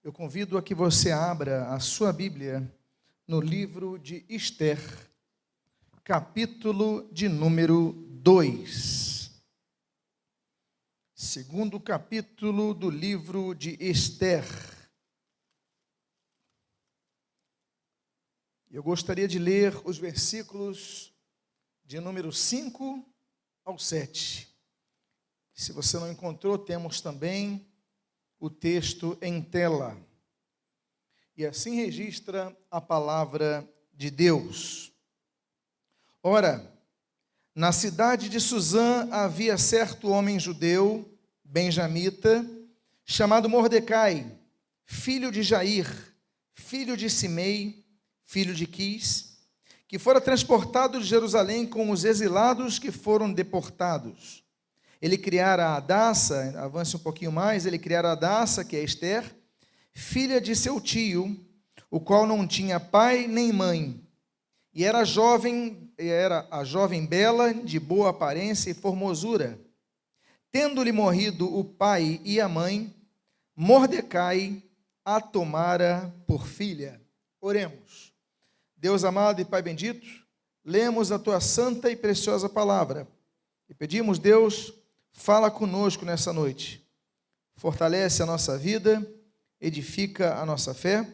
Eu convido a que você abra a sua Bíblia no livro de Ester, capítulo de número 2. Segundo capítulo do livro de Ester. Eu gostaria de ler os versículos de número 5 ao 7. Se você não encontrou, temos também o texto em tela. E assim registra a palavra de Deus. Ora, na cidade de Suzã havia certo homem judeu, benjamita, chamado Mordecai, filho de Jair, filho de Simei, filho de Quis, que fora transportado de Jerusalém com os exilados que foram deportados. Ele criara a Hadassa, avance um pouquinho mais, ele criara a Hadassa, que é Ester, filha de seu tio, o qual não tinha pai nem mãe, e era a jovem bela, de boa aparência e formosura. Tendo-lhe morrido o pai e a mãe, Mordecai a tomara por filha. Oremos. Deus amado e Pai bendito, lemos a tua santa e preciosa palavra, e pedimos, Deus, fala conosco nessa noite, fortalece a nossa vida, edifica a nossa fé,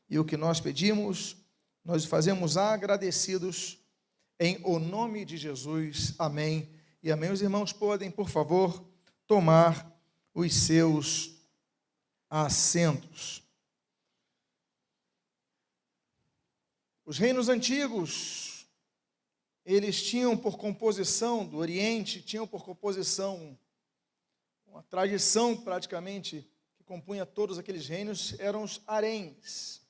e o que nós pedimos, nós fazemos agradecidos, em o nome de Jesus, amém e amém. Os irmãos podem, por favor, tomar os seus assentos. Os reinos antigos, eles tinham por composição, do Oriente, tinham por composição, uma tradição praticamente, que compunha todos aqueles reinos, eram os haréns.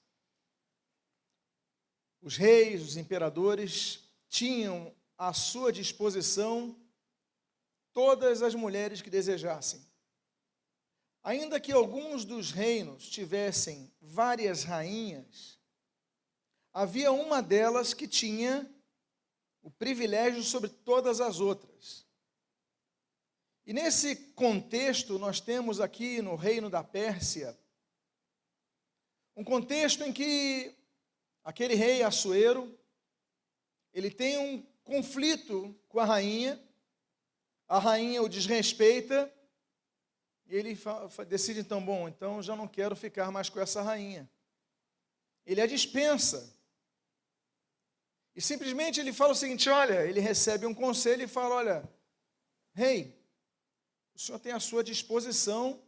Os reis, os imperadores, tinham à sua disposição todas as mulheres que desejassem. Ainda que alguns dos reinos tivessem várias rainhas, havia uma delas que tinha o privilégio sobre todas as outras. E nesse contexto, nós temos aqui no reino da Pérsia, um contexto em que aquele rei Assuero, ele tem um conflito com a rainha o desrespeita, e ele decide então, então já não quero ficar mais com essa rainha. Ele a dispensa. E simplesmente ele fala o seguinte, olha, ele recebe um conselho e fala, olha, rei, o senhor tem à sua disposição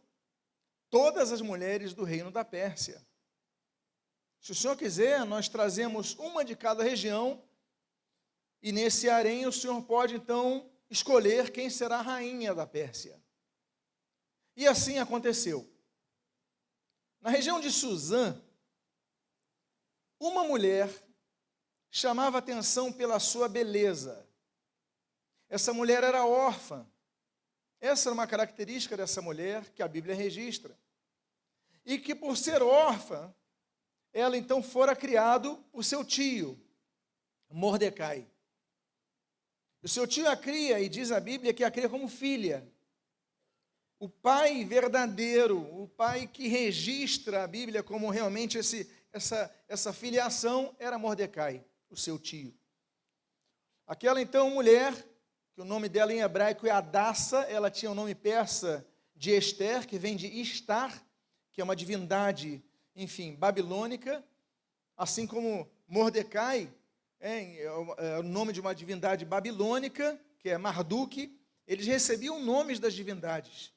todas as mulheres do reino da Pérsia. Se o senhor quiser, nós trazemos uma de cada região, e nesse harém o senhor pode então escolher quem será a rainha da Pérsia. E assim aconteceu. Na região de Suzã, uma mulher chamava atenção pela sua beleza. Essa mulher era órfã. Essa era uma característica dessa mulher que a Bíblia registra. E que por ser órfã, ela então fora criado por seu tio, Mordecai. O seu tio a cria, e diz a Bíblia que a cria como filha. O pai verdadeiro, o pai que registra a Bíblia como realmente essa filiação, era Mordecai, o seu tio. Aquela então mulher, que o nome dela em hebraico é Hadassa, ela tinha o nome persa de Ester, que vem de Istar, que é uma divindade, enfim, babilônica, assim como Mordecai é o nome de uma divindade babilônica, que é Marduk. Eles recebiam nomes das divindades.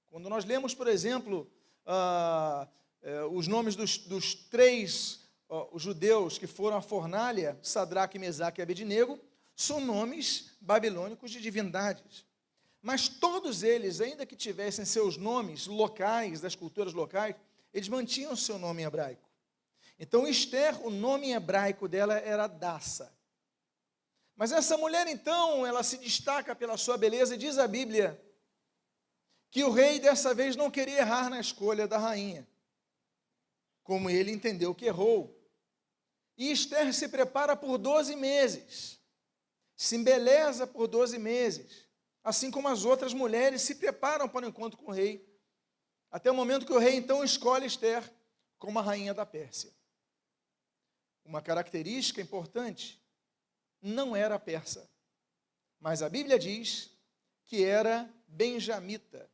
Quando nós lemos, por exemplo, os nomes dos três os judeus que foram à fornalha, Sadraque, Mesaque e Abednego, são nomes babilônicos de divindades. Mas todos eles, ainda que tivessem seus nomes locais, das culturas locais, eles mantinham o seu nome em hebraico. Então, Ester, o nome em hebraico dela era Hadassa. Mas essa mulher, então, ela se destaca pela sua beleza, e diz a Bíblia que o rei, dessa vez, não queria errar na escolha da rainha, como ele entendeu que errou. E Ester se prepara por 12 meses, se embeleza por 12 meses, assim como as outras mulheres se preparam para o encontro com o rei, até o momento que o rei, então, escolhe Ester como a rainha da Pérsia. Uma característica importante, não era persa, mas a Bíblia diz que era benjamita.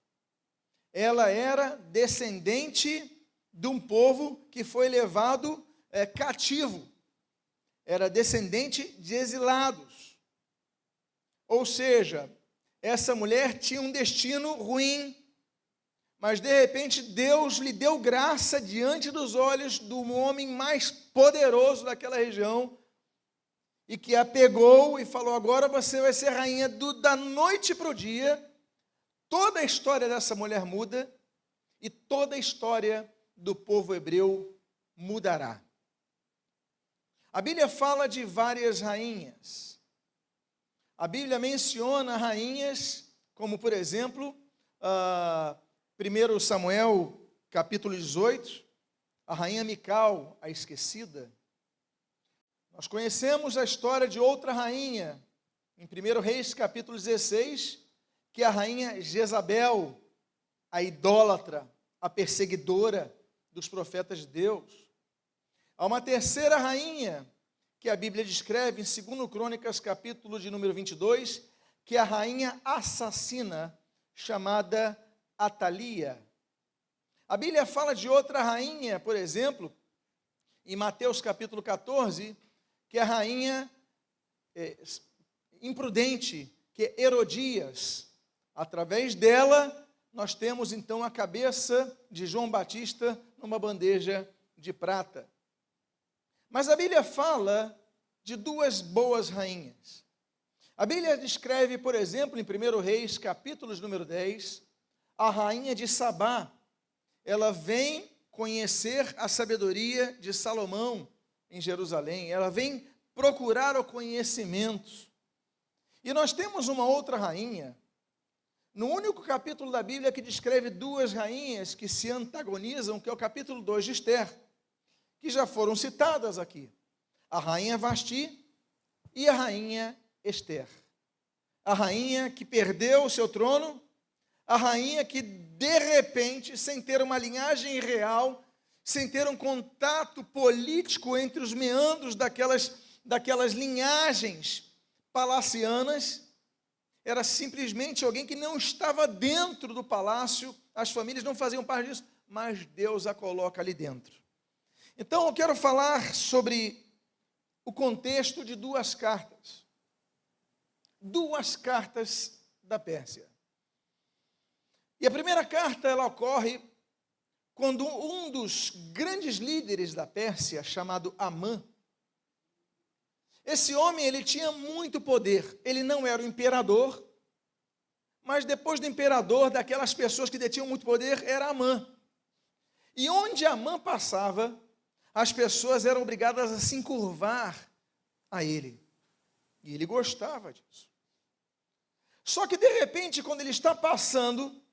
Ela era descendente de um povo que foi levado cativo. Era descendente de exilados. Ou seja, essa mulher tinha um destino ruim, mas de repente Deus lhe deu graça diante dos olhos do homem mais poderoso daquela região, e que a pegou e falou: agora você vai ser rainha. Da noite para o dia, toda a história dessa mulher muda, e toda a história do povo hebreu mudará. A Bíblia fala de várias rainhas. A Bíblia menciona rainhas, como por exemplo, 1 Samuel, capítulo 18, a rainha Mical, a esquecida. Nós conhecemos a história de outra rainha, em 1 Reis, capítulo 16, que é a rainha Jezabel, a idólatra, a perseguidora dos profetas de Deus. Há uma terceira rainha, que a Bíblia descreve em 2 Crônicas, capítulo de número 22, que é a rainha assassina, chamada Atalia. A Bíblia fala de outra rainha, por exemplo, em Mateus capítulo 14, que é a rainha imprudente, que é Herodias. Através dela, nós temos então a cabeça de João Batista numa bandeja de prata. Mas a Bíblia fala de duas boas rainhas. A Bíblia descreve, por exemplo, em 1 Reis, capítulo número 10, a rainha de Sabá. Ela vem conhecer a sabedoria de Salomão em Jerusalém. Ela vem procurar o conhecimento. E nós temos uma outra rainha, no único capítulo da Bíblia que descreve duas rainhas que se antagonizam, que é o capítulo 2 de Esther, que já foram citadas aqui. A rainha Vasti e a rainha Esther. A rainha que perdeu o seu trono, a rainha que, de repente, sem ter uma linhagem real, sem ter um contato político entre os meandros daquelas linhagens palacianas, era simplesmente alguém que não estava dentro do palácio, as famílias não faziam parte disso, mas Deus a coloca ali dentro. Então, eu quero falar sobre o contexto de duas cartas. Duas cartas da Pérsia. E a primeira carta, ela ocorre quando um dos grandes líderes da Pérsia, chamado Amã, esse homem, ele tinha muito poder. Ele não era o imperador, mas depois do imperador, daquelas pessoas que detinham muito poder, era Amã. E onde Amã passava, as pessoas eram obrigadas a se encurvar a ele. E ele gostava disso. Só que, de repente, quando ele está passando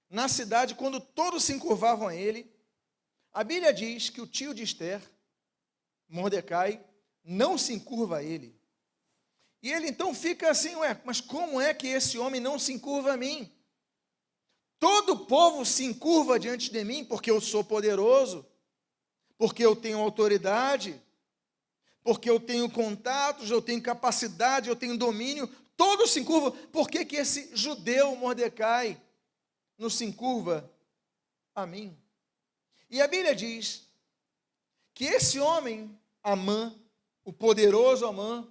na cidade, quando todos se encurvavam a ele, a Bíblia diz que o tio de Esther, Mordecai, não se encurva a ele. E ele então fica assim: mas como é que esse homem não se encurva a mim? Todo o povo se encurva diante de mim porque eu sou poderoso, porque eu tenho autoridade, porque eu tenho contatos, eu tenho capacidade, eu tenho domínio. Todos se encurvam. Por que que esse judeu Mordecai não se encurva a mim? E a Bíblia diz que esse homem, Amã, o poderoso Amã,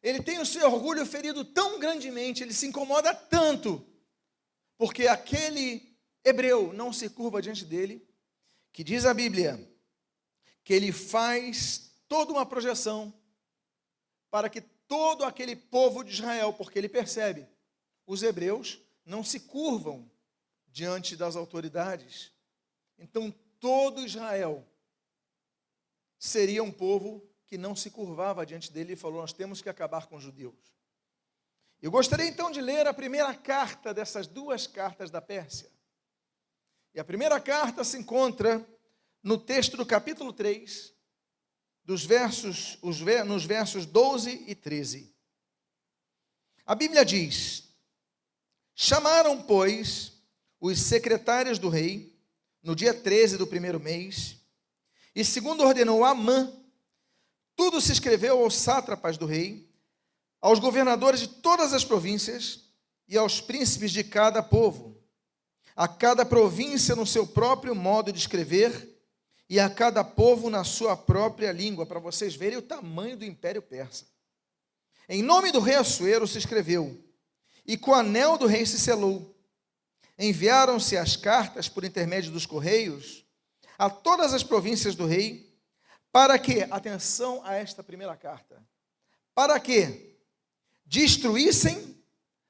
ele tem o seu orgulho ferido tão grandemente, ele se incomoda tanto, porque aquele hebreu não se curva diante dele, que diz a Bíblia, que ele faz toda uma projeção para que todo aquele povo de Israel, porque ele percebe, os hebreus não se curvam diante das autoridades. Então, todo Israel seria um povo que não se curvava diante dele e falou: nós temos que acabar com os judeus. Eu gostaria então de ler a primeira carta dessas duas cartas da Pérsia. E a primeira carta se encontra no texto do capítulo 3, nos versos 12 e 13. A Bíblia diz: chamaram, pois, os secretários do rei, no dia 13 do primeiro mês, e segundo ordenou Amã, tudo se escreveu aos sátrapas do rei, aos governadores de todas as províncias e aos príncipes de cada povo, a cada província no seu próprio modo de escrever e a cada povo na sua própria língua, para vocês verem o tamanho do Império Persa. Em nome do rei Assuero se escreveu, e com o anel do rei se selou. Enviaram-se as cartas por intermédio dos correios a todas as províncias do rei, para que, atenção a esta primeira carta, para que destruíssem,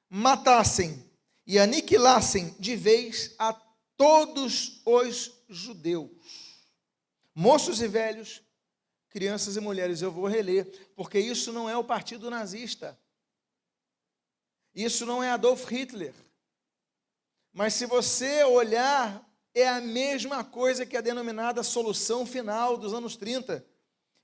matassem e aniquilassem de vez a todos os judeus, moços e velhos, crianças e mulheres. Eu vou reler, porque isso não é o partido nazista, isso não é Adolf Hitler, mas se você olhar, é a mesma coisa que a denominada solução final dos anos 30.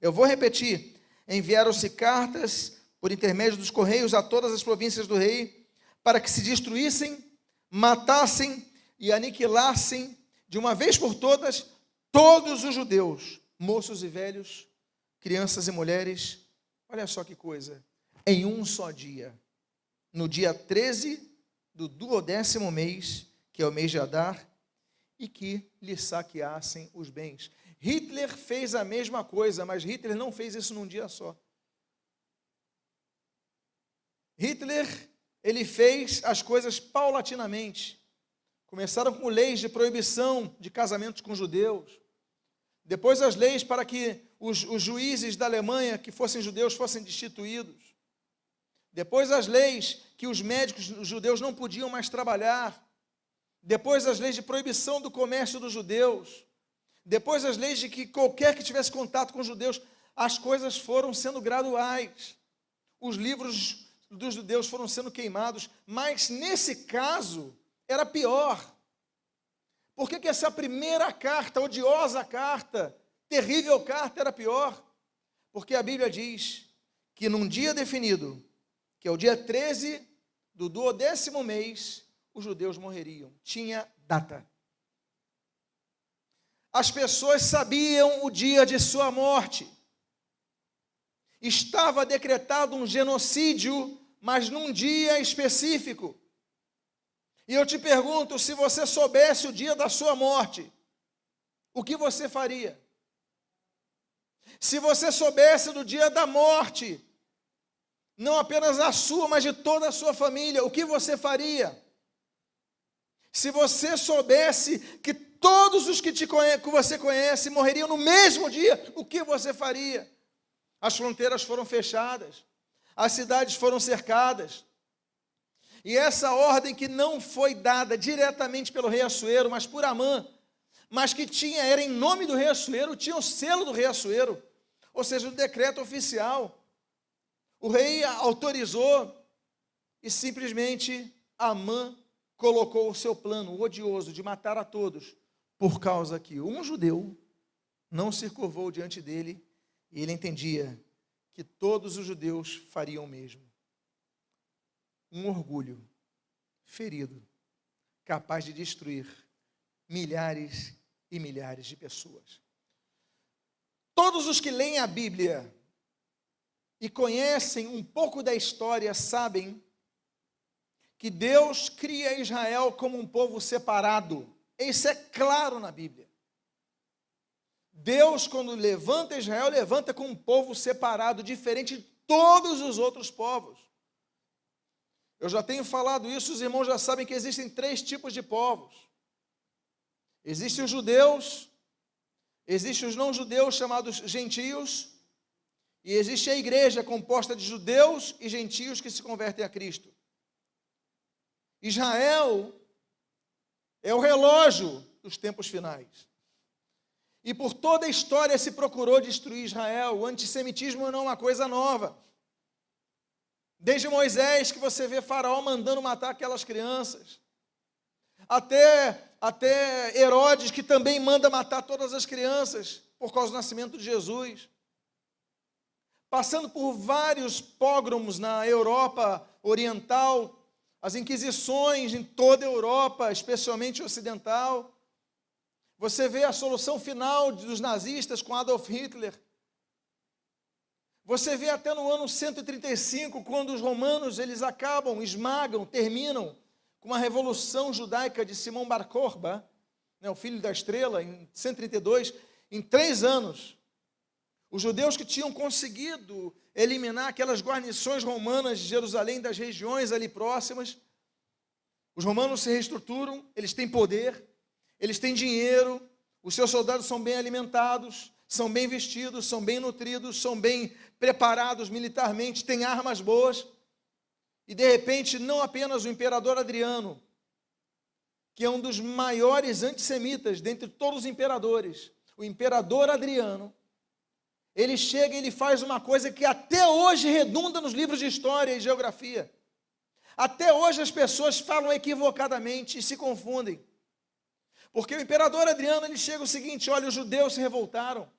Eu vou repetir: enviaram-se cartas por intermédio dos correios a todas as províncias do rei, para que se destruíssem, matassem e aniquilassem de uma vez por todas todos os judeus, moços e velhos, crianças e mulheres. Olha só que coisa, em um só dia, no dia 13 do 12º mês, que é o mês de Adar, e que lhe saqueassem os bens. Hitler fez a mesma coisa, mas Hitler não fez isso num dia só. Hitler, ele fez as coisas paulatinamente. Começaram com leis de proibição de casamentos com judeus. Depois as leis para que os juízes da Alemanha que fossem judeus fossem destituídos. Depois as leis que os médicos judeus não podiam mais trabalhar. Depois as leis de proibição do comércio dos judeus. Depois as leis de que qualquer que tivesse contato com judeus, as coisas foram sendo graduais. Os livros dos judeus foram sendo queimados, mas nesse caso era pior. Por que essa primeira carta, odiosa carta, terrível carta, era pior? Porque a Bíblia diz que num dia definido, que é o dia 13 do 12º mês, os judeus morreriam. Tinha data. As pessoas sabiam o dia de sua morte. Estava decretado um genocídio, mas num dia específico. E eu te pergunto, se você soubesse o dia da sua morte, o que você faria? Se você soubesse do dia da morte, não apenas a sua, mas de toda a sua família, o que você faria? Se você soubesse que todos os que você conhece morreriam no mesmo dia, o que você faria? As fronteiras foram fechadas, as cidades foram cercadas, e essa ordem que não foi dada diretamente pelo rei Assuero, mas por Amã, mas que era em nome do rei Assuero, tinha o selo do rei Assuero, ou seja, o decreto oficial. O rei autorizou e simplesmente Amã colocou o seu plano odioso de matar a todos, por causa que um judeu não se curvou diante dele, e ele entendia que todos os judeus fariam o mesmo. Um orgulho ferido, capaz de destruir milhares e milhares de pessoas. Todos os que leem a Bíblia e conhecem um pouco da história sabem que Deus cria Israel como um povo separado. Isso é claro na Bíblia. Deus, quando levanta Israel, levanta com um povo separado, diferente de todos os outros povos. Eu já tenho falado isso, os irmãos já sabem que existem 3 tipos de povos. Existem os judeus, existem os não-judeus chamados gentios, e existe a igreja composta de judeus e gentios que se convertem a Cristo. Israel é o relógio dos tempos finais. E por toda a história se procurou destruir Israel. O antissemitismo não é uma coisa nova. Desde Moisés, que você vê Faraó mandando matar aquelas crianças, até Herodes, que também manda matar todas as crianças por causa do nascimento de Jesus. Passando por vários pogromos na Europa Oriental, as inquisições em toda a Europa, especialmente ocidental. Você vê a solução final dos nazistas com Adolf Hitler. Você vê até no ano 135, quando os romanos eles acabam, esmagam, terminam com uma revolução judaica de Simão Bar Kokhba, né, o filho da estrela, em 132, em 3 anos. Os judeus que tinham conseguido eliminar aquelas guarnições romanas de Jerusalém, das regiões ali próximas, os romanos se reestruturam, eles têm poder, eles têm dinheiro, os seus soldados são bem alimentados, são bem vestidos, são bem nutridos, são bem preparados militarmente, têm armas boas. E de repente, não apenas o imperador Adriano, que é um dos maiores antissemitas dentre todos os imperadores, o imperador Adriano, ele chega e ele faz uma coisa que até hoje redunda nos livros de história e geografia. Até hoje as pessoas falam equivocadamente e se confundem. Porque o imperador Adriano, ele chega o seguinte: olha, os judeus se revoltaram.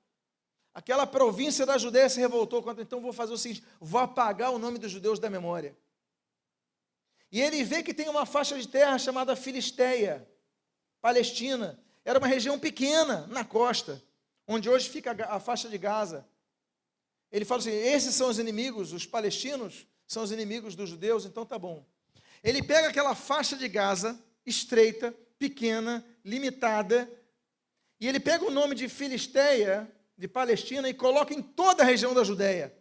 Aquela província da Judéia se revoltou, então vou fazer o seguinte, vou apagar o nome dos judeus da memória. E ele vê que tem uma faixa de terra chamada Filisteia, Palestina. Era uma região pequena, na costa, onde hoje fica a faixa de Gaza. Ele fala assim, esses são os inimigos, os palestinos são os inimigos dos judeus, então tá bom. Ele pega aquela faixa de Gaza, estreita, pequena, limitada, e ele pega o nome de Filisteia, de Palestina, e coloca em toda a região da Judéia.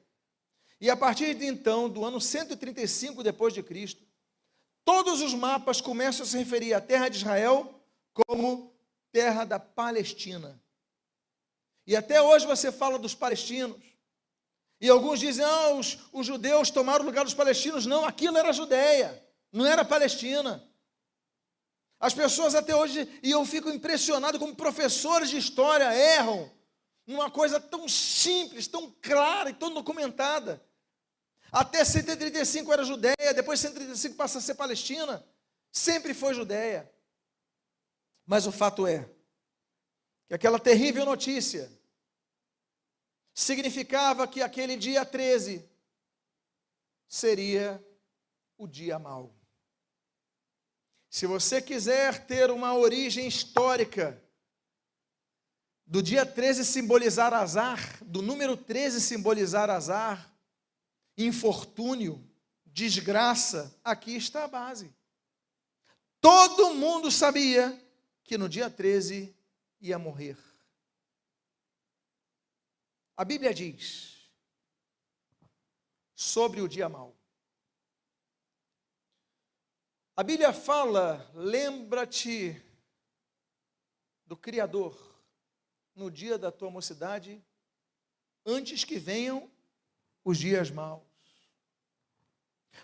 E a partir de então, do ano 135 depois de Cristo, todos os mapas começam a se referir à terra de Israel como terra da Palestina. E até hoje você fala dos palestinos. E alguns dizem, os judeus tomaram o lugar dos palestinos. Não, aquilo era Judéia, não era Palestina. As pessoas até hoje, e eu fico impressionado como professores de história erram numa coisa tão simples, tão clara e tão documentada. Até 135 era Judéia, depois 135 passa a ser Palestina. Sempre foi Judéia. Mas o fato é que aquela terrível notícia significava que aquele dia 13 seria o dia mau. Se você quiser ter uma origem histórica do dia 13 simbolizar azar, do número 13 simbolizar azar, infortúnio, desgraça, aqui está a base. Todo mundo sabia que no dia 13 ia morrer. A Bíblia diz sobre o dia mau. A Bíblia fala, lembra-te do Criador no dia da tua mocidade, antes que venham os dias maus.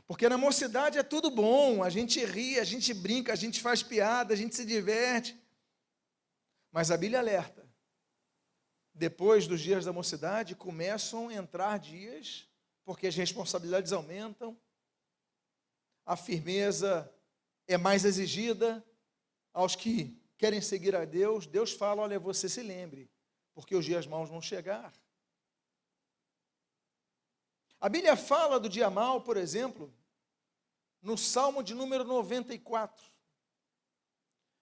Porque na mocidade é tudo bom, a gente ri, a gente brinca, a gente faz piada, a gente se diverte. Mas a Bíblia alerta, depois dos dias da mocidade começam a entrar dias, porque as responsabilidades aumentam, a firmeza é mais exigida aos que querem seguir a Deus. Deus fala, olha, você se lembre, porque os dias maus vão chegar. A Bíblia fala do dia mau, por exemplo, no Salmo de número 94.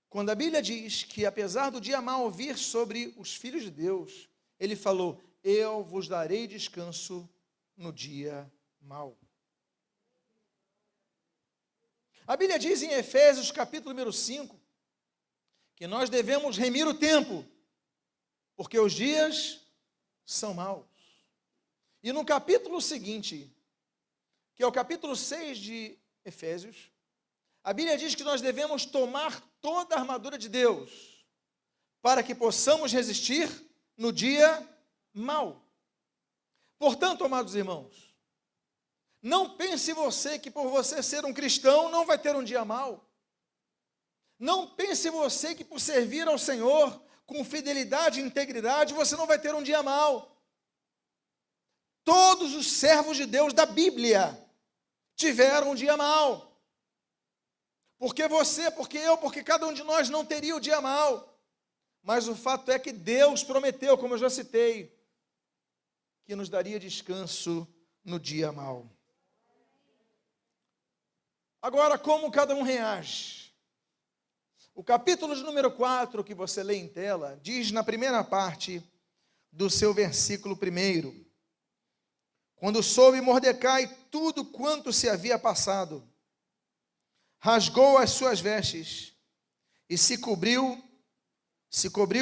Quando a Bíblia diz que apesar do dia mau vir sobre os filhos de Deus, ele falou, eu vos darei descanso no dia mau. A Bíblia diz em Efésios, capítulo número 5, que nós devemos remir o tempo, porque os dias são maus. E no capítulo seguinte, que é o capítulo 6 de Efésios, a Bíblia diz que nós devemos tomar toda a armadura de Deus, para que possamos resistir no dia mau. Portanto, amados irmãos, não pense você que por você ser um cristão não vai ter um dia mau. Não pense você que por servir ao Senhor com fidelidade e integridade você não vai ter um dia mau. Todos os servos de Deus da Bíblia tiveram um dia mau. Porque você, porque eu, porque cada um de nós não teria o dia mau. Mas o fato é que Deus prometeu, como eu já citei, que nos daria descanso no dia mau. Agora, como cada um reage? O capítulo de número 4, que você lê em tela, diz na primeira parte do seu versículo 1: quando soube Mordecai tudo quanto se havia passado, rasgou as suas vestes e se cobriu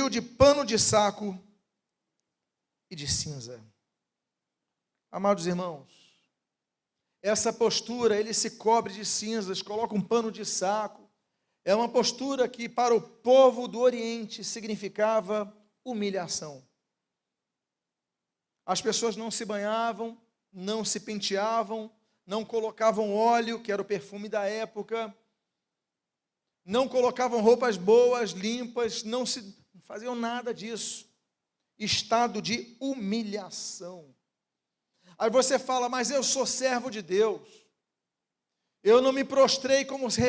de pano de saco e de cinza. Amados irmãos, essa postura, ele se cobre de cinzas, coloca um pano de saco, é uma postura que para o povo do Oriente significava humilhação. As pessoas não se banhavam, não se penteavam, não colocavam óleo, que era o perfume da época, não colocavam roupas boas, limpas, não faziam nada disso. Estado de humilhação. Aí você fala, mas eu sou servo de Deus. Eu não me prostrei como se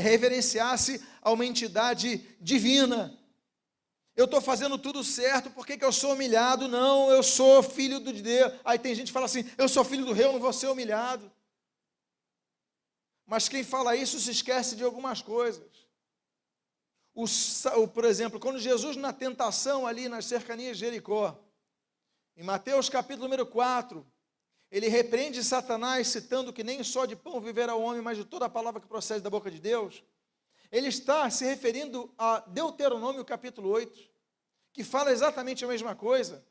reverenciasse a uma entidade divina. Eu estou fazendo tudo certo, por que eu sou humilhado? Não, eu sou filho de Deus. Aí tem gente que fala assim, eu sou filho do rei, eu não vou ser humilhado. Mas quem fala isso se esquece de algumas coisas. Por exemplo, quando Jesus na tentação ali nas cercanias de Jericó, em Mateus capítulo número 4, ele repreende Satanás, citando que nem só de pão viverá o homem, mas de toda a palavra que procede da boca de Deus. Ele está se referindo a Deuteronômio capítulo 8, que fala exatamente a mesma coisa,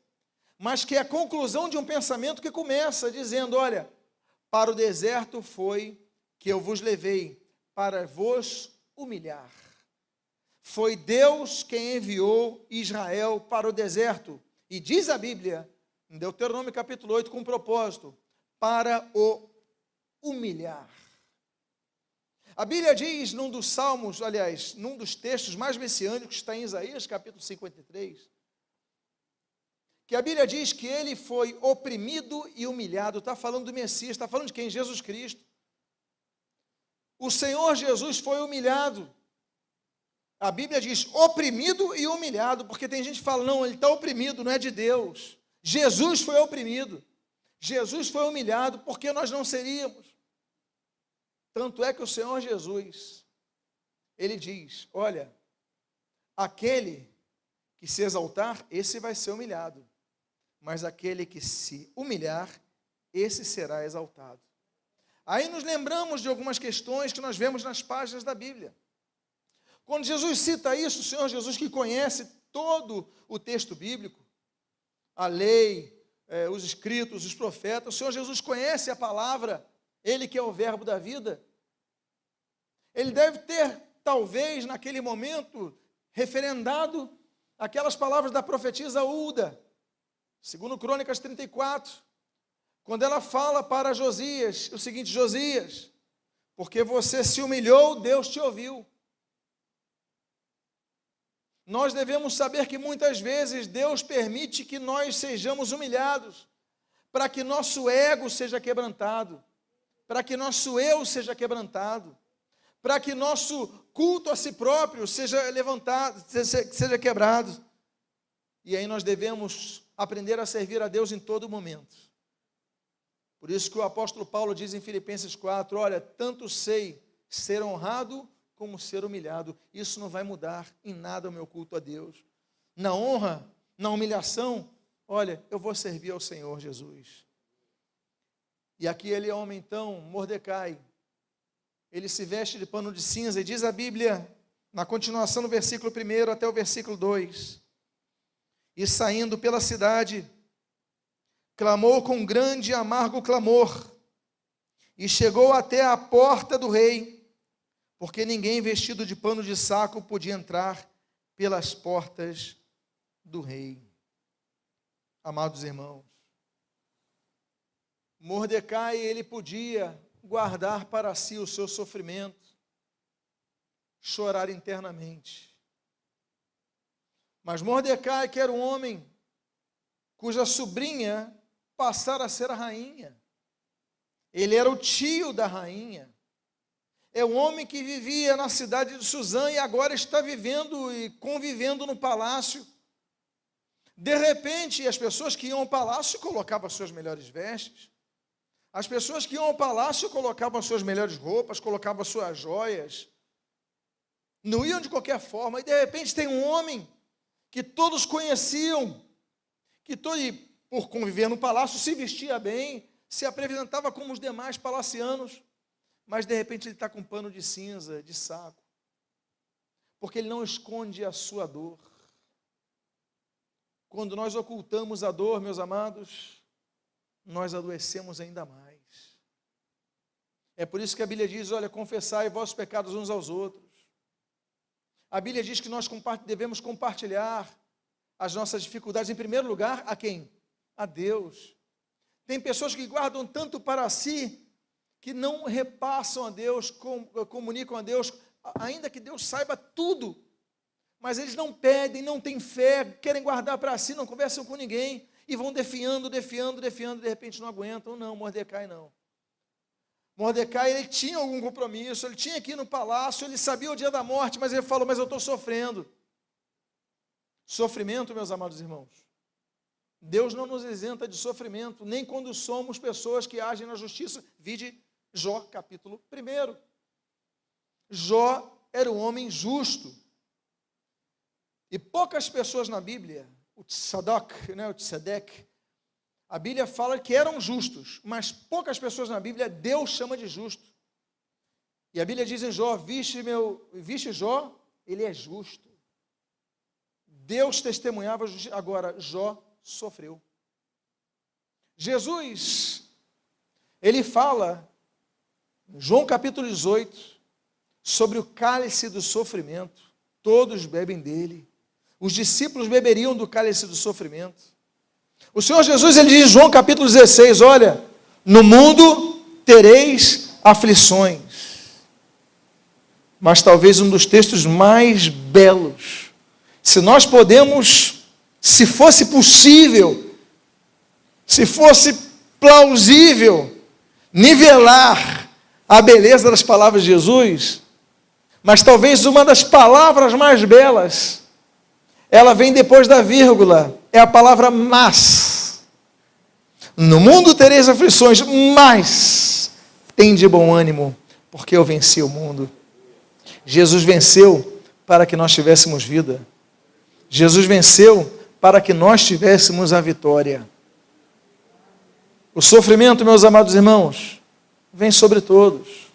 mas que é a conclusão de um pensamento que começa dizendo, olha, para o deserto foi que eu vos levei, para vos humilhar. Foi Deus quem enviou Israel para o deserto. E diz a Bíblia, em Deuteronômio capítulo 8, com um propósito, para o humilhar. A Bíblia diz, num dos salmos, aliás, num dos textos mais messiânicos, está em Isaías capítulo 53, que a Bíblia diz que ele foi oprimido e humilhado. Está falando do Messias, está falando de quem? Jesus Cristo. O Senhor Jesus foi humilhado. A Bíblia diz oprimido e humilhado, porque tem gente que fala, não, ele está oprimido, não é de Deus. Jesus foi oprimido, Jesus foi humilhado, porque nós não seríamos. Tanto é que o Senhor Jesus, ele diz, olha, aquele que se exaltar, esse vai ser humilhado, mas aquele que se humilhar, esse será exaltado. Aí nos lembramos de algumas questões que nós vemos nas páginas da Bíblia. Quando Jesus cita isso, o Senhor Jesus, que conhece todo o texto bíblico, a lei, os escritos, os profetas, o Senhor Jesus conhece a palavra, ele que é o verbo da vida. Ele deve ter, talvez, naquele momento, referendado aquelas palavras da profetisa Ulda, segundo Crônicas 34, quando ela fala para Josias o seguinte, Josias, porque você se humilhou, Deus te ouviu. Nós devemos saber que muitas vezes Deus permite que nós sejamos humilhados, para que nosso ego seja quebrantado, para que nosso eu seja quebrantado, para que nosso culto a si próprio seja levantado, seja quebrado. E aí nós devemos aprender a servir a Deus em todo momento. Por isso que o apóstolo Paulo diz em Filipenses 4, olha, tanto sei ser honrado como ser humilhado, isso não vai mudar em nada o meu culto a Deus. Na honra, na humilhação, olha, eu vou servir ao Senhor Jesus. E aquele homem então, Mordecai, ele se veste de pano de cinza, e diz a Bíblia, na continuação do versículo 1 até o versículo 2, e saindo pela cidade, clamou com grande e amargo clamor, e chegou até a porta do rei, porque ninguém vestido de pano de saco podia entrar pelas portas do rei. Amados irmãos, Mordecai, ele podia guardar para si o seu sofrimento, chorar internamente. Mas Mordecai, que era um homem cuja sobrinha passara a ser a rainha, ele era o tio da rainha, é um homem que vivia na cidade de Suzã e agora está vivendo e convivendo no palácio. De repente, as pessoas que iam ao palácio colocavam as suas melhores vestes, as pessoas que iam ao palácio colocavam as suas melhores roupas, colocavam as suas joias, não iam de qualquer forma, e de repente tem um homem que todos conheciam, que por conviver no palácio, se vestia bem, se apresentava como os demais palacianos, mas de repente ele está com um pano de cinza, de saco, porque ele não esconde a sua dor. Quando nós ocultamos a dor, meus amados, nós adoecemos ainda mais. É por isso que a Bíblia diz, olha, confessai vossos pecados uns aos outros. A Bíblia diz que nós devemos compartilhar as nossas dificuldades, em primeiro lugar, a quem? A Deus. Tem pessoas que guardam tanto para si, que não repassam a Deus, comunicam a Deus, ainda que Deus saiba tudo, mas eles não pedem, não têm fé, querem guardar para si, não conversam com ninguém, e vão defiando, de repente não aguentam. Não, Mordecai não. Mordecai, ele tinha algum compromisso, ele tinha aqui no palácio, ele sabia o dia da morte, mas ele falou, mas eu estou sofrendo. Sofrimento, meus amados irmãos, Deus não nos isenta de sofrimento, nem quando somos pessoas que agem na justiça. Vide Jó, capítulo 1. Jó era um homem justo. E poucas pessoas na Bíblia, o Tzedek, a Bíblia fala que eram justos, mas poucas pessoas na Bíblia Deus chama de justo. E a Bíblia diz em Jó, viste Jó, ele é justo. Deus testemunhava a justiça. Agora, Jó sofreu. Jesus, ele fala, em João capítulo 18, sobre o cálice do sofrimento. Todos bebem dele. Os discípulos beberiam do cálice do sofrimento. O Senhor Jesus, ele diz em João capítulo 16, olha, no mundo tereis aflições. Mas talvez um dos textos mais belos, se nós podemos, se fosse possível, se fosse plausível, nivelar a beleza das palavras de Jesus, mas talvez uma das palavras mais belas, ela vem depois da vírgula, é a palavra mas. No mundo tereis aflições, mas tende bom ânimo, porque eu venci o mundo. Jesus venceu para que nós tivéssemos vida. Jesus venceu para que nós tivéssemos a vitória. O sofrimento, meus amados irmãos, vem sobre todos.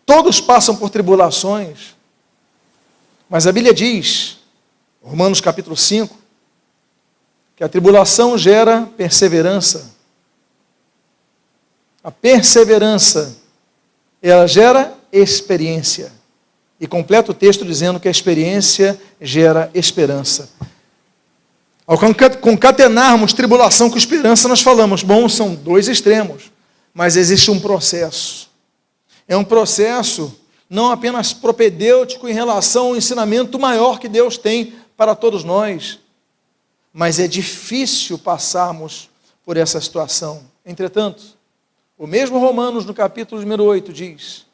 Todos passam por tribulações, mas a Bíblia diz, Romanos capítulo 5, que a tribulação gera perseverança. A perseverança, ela gera experiência. E completa o texto dizendo que a experiência gera esperança. Ao concatenarmos tribulação com esperança, nós falamos, bom, são dois extremos, mas existe um processo. É um processo não apenas propedêutico em relação ao ensinamento maior que Deus tem para todos nós, mas é difícil passarmos por essa situação. Entretanto, o mesmo Romanos, no capítulo número 8, diz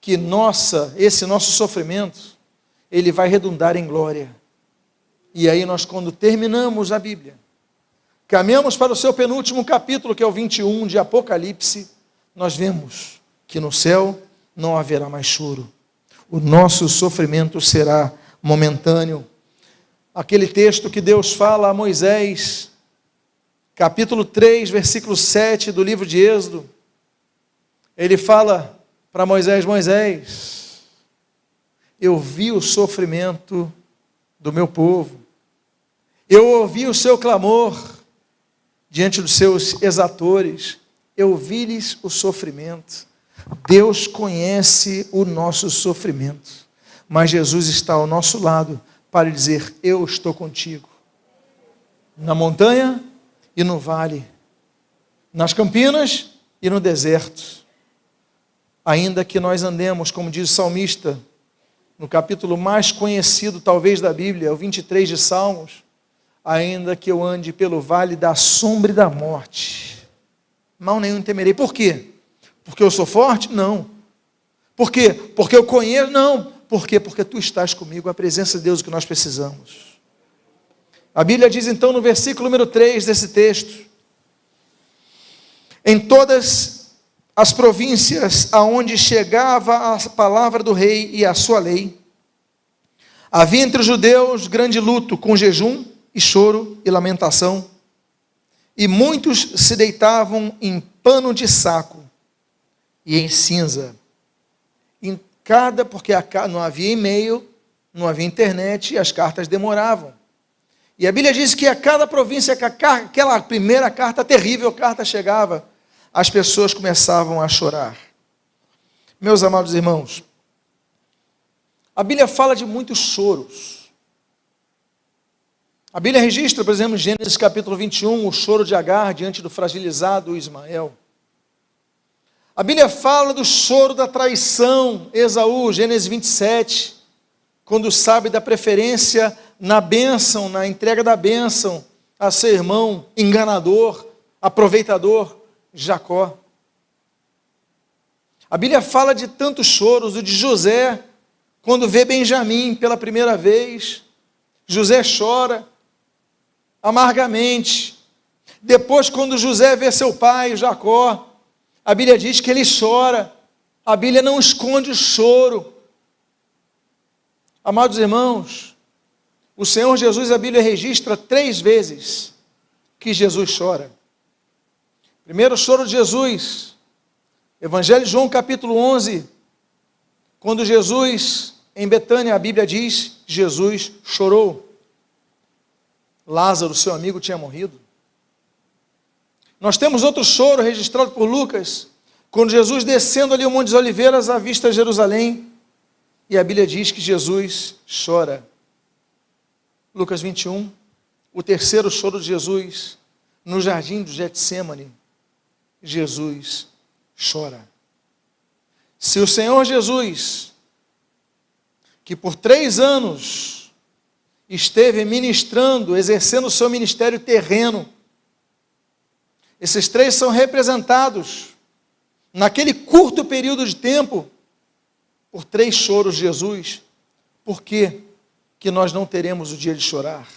que esse nosso sofrimento, ele vai redundar em glória. E aí nós, quando terminamos a Bíblia, caminhamos para o seu penúltimo capítulo, que é o 21 de Apocalipse, nós vemos que no céu não haverá mais choro. O nosso sofrimento será momentâneo. Aquele texto que Deus fala a Moisés, capítulo 3, versículo 7 do livro de Êxodo, ele fala para Moisés, Moisés, eu vi o sofrimento do meu povo, eu ouvi o seu clamor diante dos seus exatores, eu vi-lhes o sofrimento. Deus conhece o nosso sofrimento, mas Jesus está ao nosso lado para dizer, eu estou contigo, na montanha e no vale, nas campinas e no deserto, ainda que nós andemos, como diz o salmista, no capítulo mais conhecido talvez da Bíblia, o 23 de Salmos, ainda que eu ande pelo vale da sombra e da morte, mal nenhum temerei. Por quê? Porque eu sou forte? Não. Por quê? Porque eu conheço? Não. Por quê? Porque tu estás comigo, a presença de Deus que nós precisamos. A Bíblia diz então no versículo número 3 desse texto, em todas as províncias aonde chegava a palavra do rei e a sua lei, havia entre os judeus grande luto, com jejum e choro e lamentação, e muitos se deitavam em pano de saco e em cinza. Porque não havia e-mail, não havia internet, e as cartas demoravam. E a Bíblia diz que a cada província, que aquela primeira carta, terrível carta chegava, as pessoas começavam a chorar. Meus amados irmãos, a Bíblia fala de muitos choros. A Bíblia registra, por exemplo, em Gênesis capítulo 21, o choro de Agar diante do fragilizado Ismael. A Bíblia fala do choro da traição, Esaú, Gênesis 27, quando sabe da preferência na bênção, na entrega da bênção a seu irmão enganador, aproveitador, Jacó. A Bíblia fala de tantos choros, o de José, quando vê Benjamim pela primeira vez, José chora amargamente. Depois, quando José vê seu pai, Jacó, a Bíblia diz que ele chora. A Bíblia não esconde o choro. Amados irmãos, o Senhor Jesus, a Bíblia registra 3 vezes que Jesus chora. Primeiro, o choro de Jesus, Evangelho de João capítulo 11, quando Jesus, em Betânia, a Bíblia diz, Jesus chorou. Lázaro, seu amigo, tinha morrido. Nós temos outro choro registrado por Lucas, quando Jesus descendo ali o Monte das Oliveiras, avista Jerusalém, e a Bíblia diz que Jesus chora. Lucas 21, o terceiro choro de Jesus, no jardim do Getsêmani, Jesus chora. Se o Senhor Jesus, que por 3 anos esteve ministrando, exercendo o seu ministério terreno, esses 3 são representados, naquele curto período de tempo, por 3 choros de Jesus. Por que que nós não teremos o dia de chorar?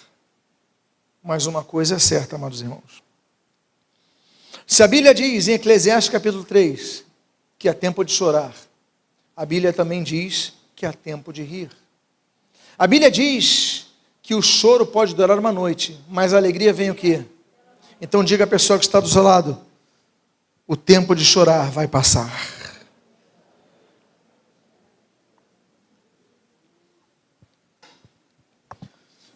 Mas uma coisa é certa, amados irmãos. Se a Bíblia diz em Eclesiastes capítulo 3, que há tempo de chorar, a Bíblia também diz que há tempo de rir. A Bíblia diz que o choro pode durar uma noite, mas a alegria vem o quê? Então diga à pessoa que está do seu lado, o tempo de chorar vai passar.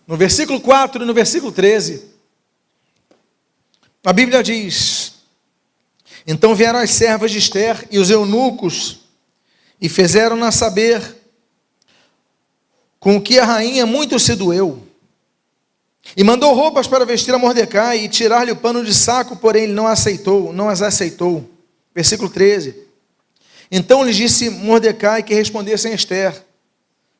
No versículo 4 e no versículo 13, a Bíblia diz, então vieram as servas de Ester e os eunucos, e fizeram-na saber com o que a rainha muito se doeu. E mandou roupas para vestir a Mordecai e tirar-lhe o pano de saco, porém ele não as aceitou. Versículo 13. Então lhes disse Mordecai que respondessem a Ester,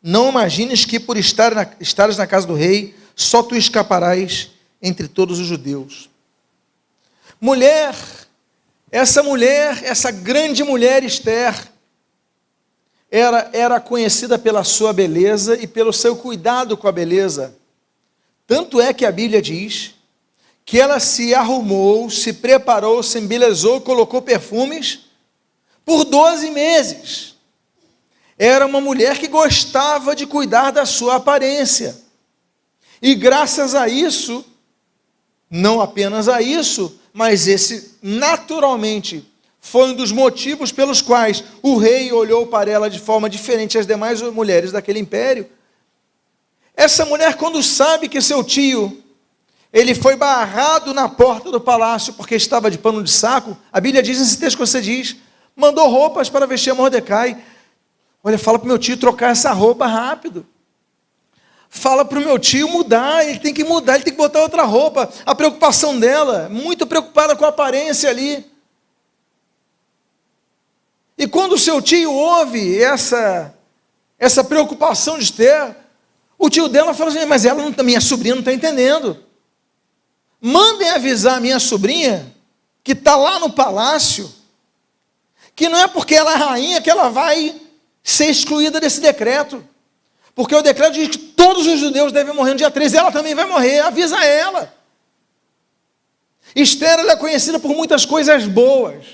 não imagines que por estares na casa do rei, só tu escaparás entre todos os judeus. Essa grande mulher Ester, era conhecida pela sua beleza e pelo seu cuidado com a beleza. Tanto é que a Bíblia diz que ela se arrumou, se preparou, se embelezou, colocou perfumes por 12 meses. Era uma mulher que gostava de cuidar da sua aparência. E graças a isso, não apenas a isso, mas esse naturalmente foi um dos motivos pelos quais o rei olhou para ela de forma diferente às demais mulheres daquele império. Essa mulher, quando sabe que seu tio, ele foi barrado na porta do palácio porque estava de pano de saco, a Bíblia diz nesse texto que você diz, mandou roupas para vestir a Mordecai. Olha, fala para o meu tio trocar essa roupa rápido. Fala para o meu tio mudar, ele tem que mudar, ele tem que botar outra roupa. A preocupação dela, muito preocupada com a aparência ali. E quando o seu tio ouve essa preocupação de Ester, o tio dela fala assim, mas minha sobrinha não está entendendo. Mandem avisar a minha sobrinha, que está lá no palácio, que não é porque ela é rainha que ela vai ser excluída desse decreto. Porque o decreto diz que todos os judeus devem morrer no dia 13, ela também vai morrer, avisa ela. Ester, ela é conhecida por muitas coisas boas.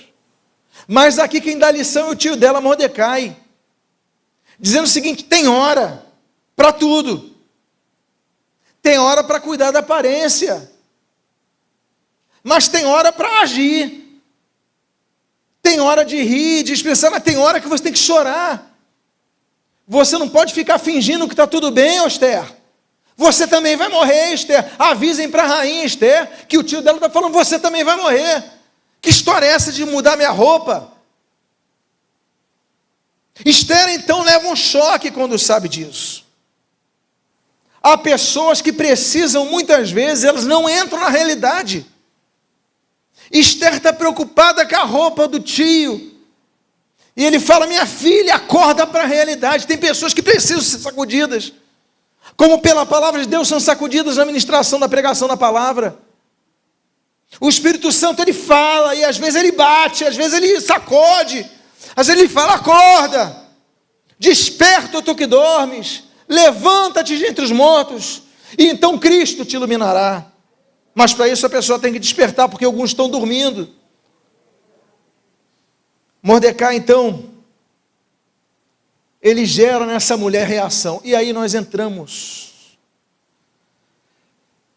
Mas aqui quem dá lição é o tio dela, Mordecai, dizendo o seguinte: tem hora para tudo, tem hora para cuidar da aparência, mas tem hora para agir, tem hora de rir, de expressar, mas tem hora que você tem que chorar. Você não pode ficar fingindo que está tudo bem, Esther. Você também vai morrer, Esther. Avisem para a rainha Esther que o tio dela está falando: você também vai morrer. Que história é essa de mudar minha roupa? Esther então leva um choque quando sabe disso. Há pessoas que precisam, muitas vezes, elas não entram na realidade. Esther está preocupada com a roupa do tio. E ele fala: minha filha, acorda para a realidade. Tem pessoas que precisam ser sacudidas, como pela palavra de Deus são sacudidas na ministração da pregação da palavra. O Espírito Santo, ele fala, e às vezes ele bate, às vezes ele sacode, às vezes ele fala: acorda, desperta tu que dormes, levanta-te de entre os mortos, e então Cristo te iluminará. Mas para isso a pessoa tem que despertar, porque alguns estão dormindo. Mordecai então, ele gera nessa mulher reação, e aí nós entramos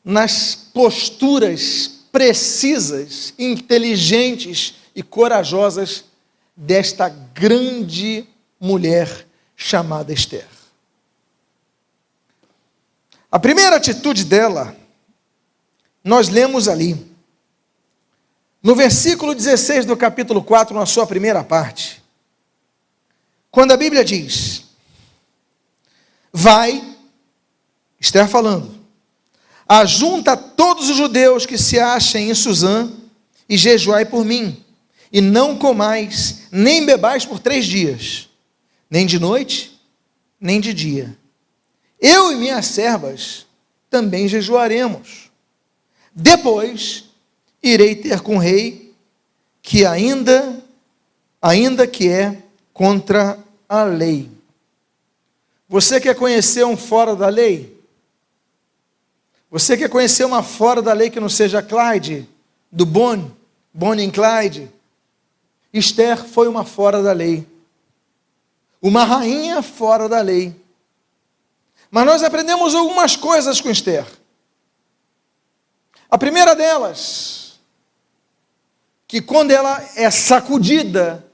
nas posturas precisas, inteligentes e corajosas desta grande mulher chamada Esther. A primeira atitude dela, nós lemos ali, no versículo 16 do capítulo 4, na sua primeira parte, quando a Bíblia diz: vai, Esther falando, ajunta todos os judeus que se achem em Suzã e jejuai por mim, e não comais, nem bebais por 3 dias, nem de noite, nem de dia. Eu e minhas servas também jejuaremos. Depois irei ter com o rei, que ainda que é contra a lei. Você quer conhecer um fora da lei? Você quer conhecer uma fora da lei que não seja Clyde, do Bonnie e Clyde? Esther foi uma fora da lei, uma rainha fora da lei. Mas nós aprendemos algumas coisas com Esther. A primeira delas, que quando ela é sacudida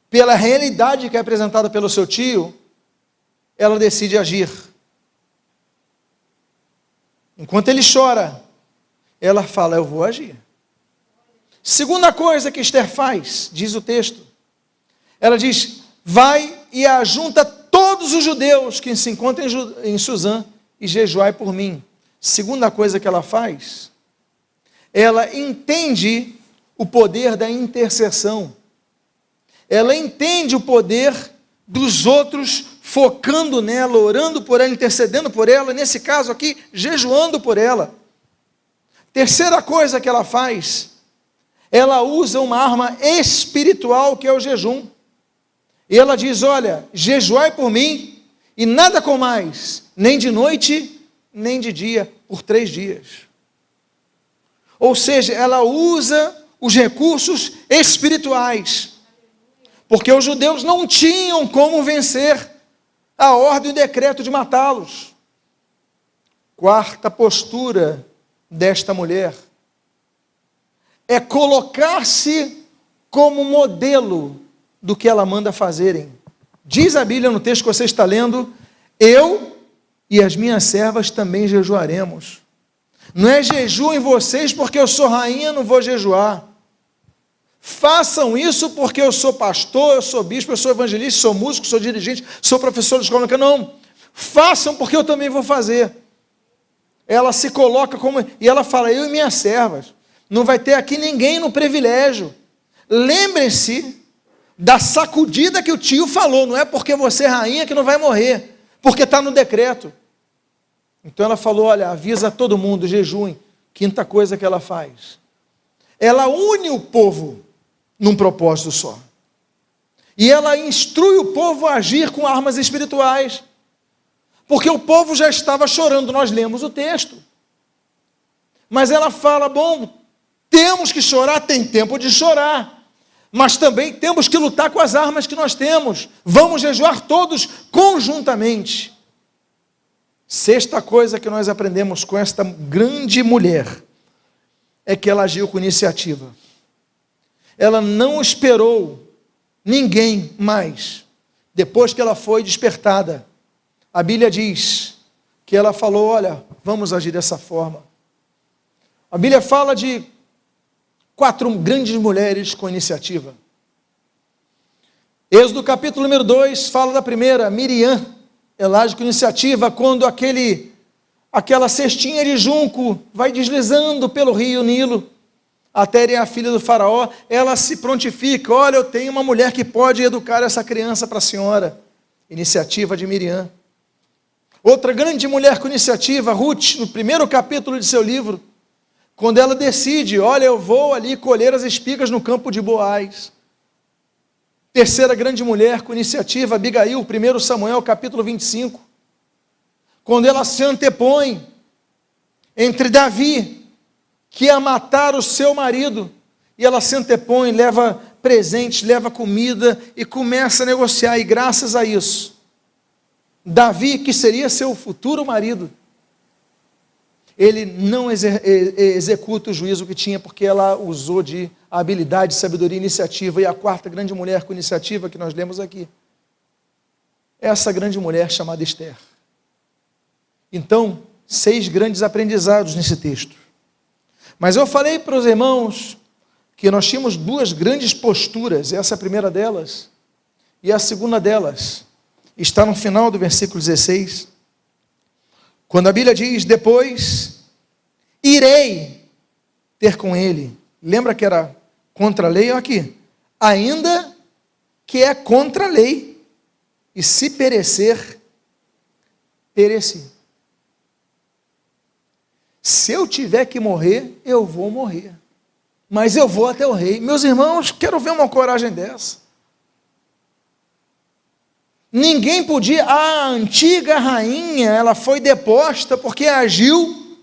pela realidade que é apresentada pelo seu tio, ela decide agir. Enquanto ele chora, ela fala: eu vou agir. Segunda coisa que Esther faz, diz o texto, ela diz: vai e ajunta todos os judeus que se encontram em Suzã e jejuai por mim. Segunda coisa que ela faz, ela entende o poder da intercessão. Ela entende o poder dos outros focando nela, orando por ela, intercedendo por ela, nesse caso aqui, jejuando por ela. Terceira coisa que ela faz, ela usa uma arma espiritual que é o jejum. E ela diz: olha, jejuai por mim e nada comais, nem de noite, nem de dia, por 3 dias. Ou seja, ela usa os recursos espirituais, porque os judeus não tinham como vencer a ordem e o decreto de matá-los. Quarta postura desta mulher é colocar-se como modelo do que ela manda fazerem. Diz a Bíblia no texto que você está lendo: eu e as minhas servas também jejuaremos. Não é jejuem vocês porque eu sou rainha, não vou jejuar. Façam isso porque eu sou pastor, eu sou bispo, eu sou evangelista, sou músico, sou dirigente, sou professor de escola. Não, façam porque eu também vou fazer. Ela se coloca como, e ela fala: eu e minhas servas. Não vai ter aqui ninguém no privilégio. Lembrem-se da sacudida que o tio falou: não é porque você é rainha que não vai morrer, porque está no decreto. Então ela falou: olha, avisa todo mundo, jejuem. Quinta coisa que ela faz, ela une o povo num propósito só. E ela instrui o povo a agir com armas espirituais, porque o povo já estava chorando, nós lemos o texto. Mas ela fala: bom, temos que chorar, tem tempo de chorar, mas também temos que lutar com as armas que nós temos. Vamos jejuar todos conjuntamente. Sexta coisa que nós aprendemos com esta grande mulher é que ela agiu com iniciativa. Ela não esperou ninguém mais. Depois que ela foi despertada, a Bíblia diz que ela falou: olha, vamos agir dessa forma. A Bíblia fala de 4 grandes mulheres com iniciativa. Êxodo capítulo número 2 fala da primeira, Miriam. Ela age com iniciativa quando aquela cestinha de junco vai deslizando pelo rio Nilo, até ir a filha do faraó. Ela se prontifica: olha, eu tenho uma mulher que pode educar essa criança para a senhora. Iniciativa de Miriam. Outra grande mulher com iniciativa, Ruth, no primeiro capítulo de seu livro, quando ela decide: olha, eu vou ali colher as espigas no campo de Boaz. Terceira grande mulher com iniciativa, Abigail, 1 Samuel capítulo 25, quando ela se antepõe entre Davi, que ia matar o seu marido, e ela se antepõe, leva presentes, leva comida e começa a negociar. E graças a isso, Davi, que seria seu futuro marido, ele não executa o juízo que tinha, porque ela usou de habilidade, sabedoria e iniciativa. E a quarta grande mulher com iniciativa que nós lemos aqui, essa grande mulher chamada Esther. Então, 6 grandes aprendizados nesse texto. Mas eu falei para os irmãos que nós tínhamos 2 grandes posturas. Essa é a primeira delas, e a segunda delas está no final do versículo 16, quando a Bíblia diz: depois irei ter com ele. Lembra que era contra a lei? Olha aqui, ainda que é contra a lei, e se perecer, pereci. Se eu tiver que morrer, eu vou morrer, mas eu vou até o rei. Meus irmãos, quero ver uma coragem dessa. Ninguém podia. A antiga rainha, ela foi deposta porque agiu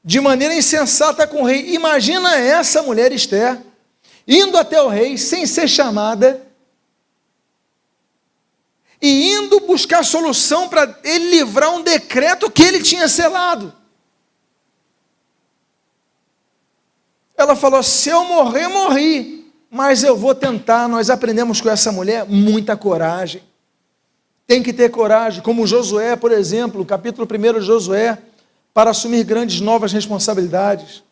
de maneira insensata com o rei. Imagina essa mulher Esther indo até o rei sem ser chamada e indo buscar solução para ele livrar um decreto que ele tinha selado. Ela falou: se eu morrer, morri, mas eu vou tentar. Nós aprendemos com essa mulher muita coragem. Tem que ter coragem, como Josué, por exemplo, capítulo 1 de Josué, para assumir grandes novas responsabilidades.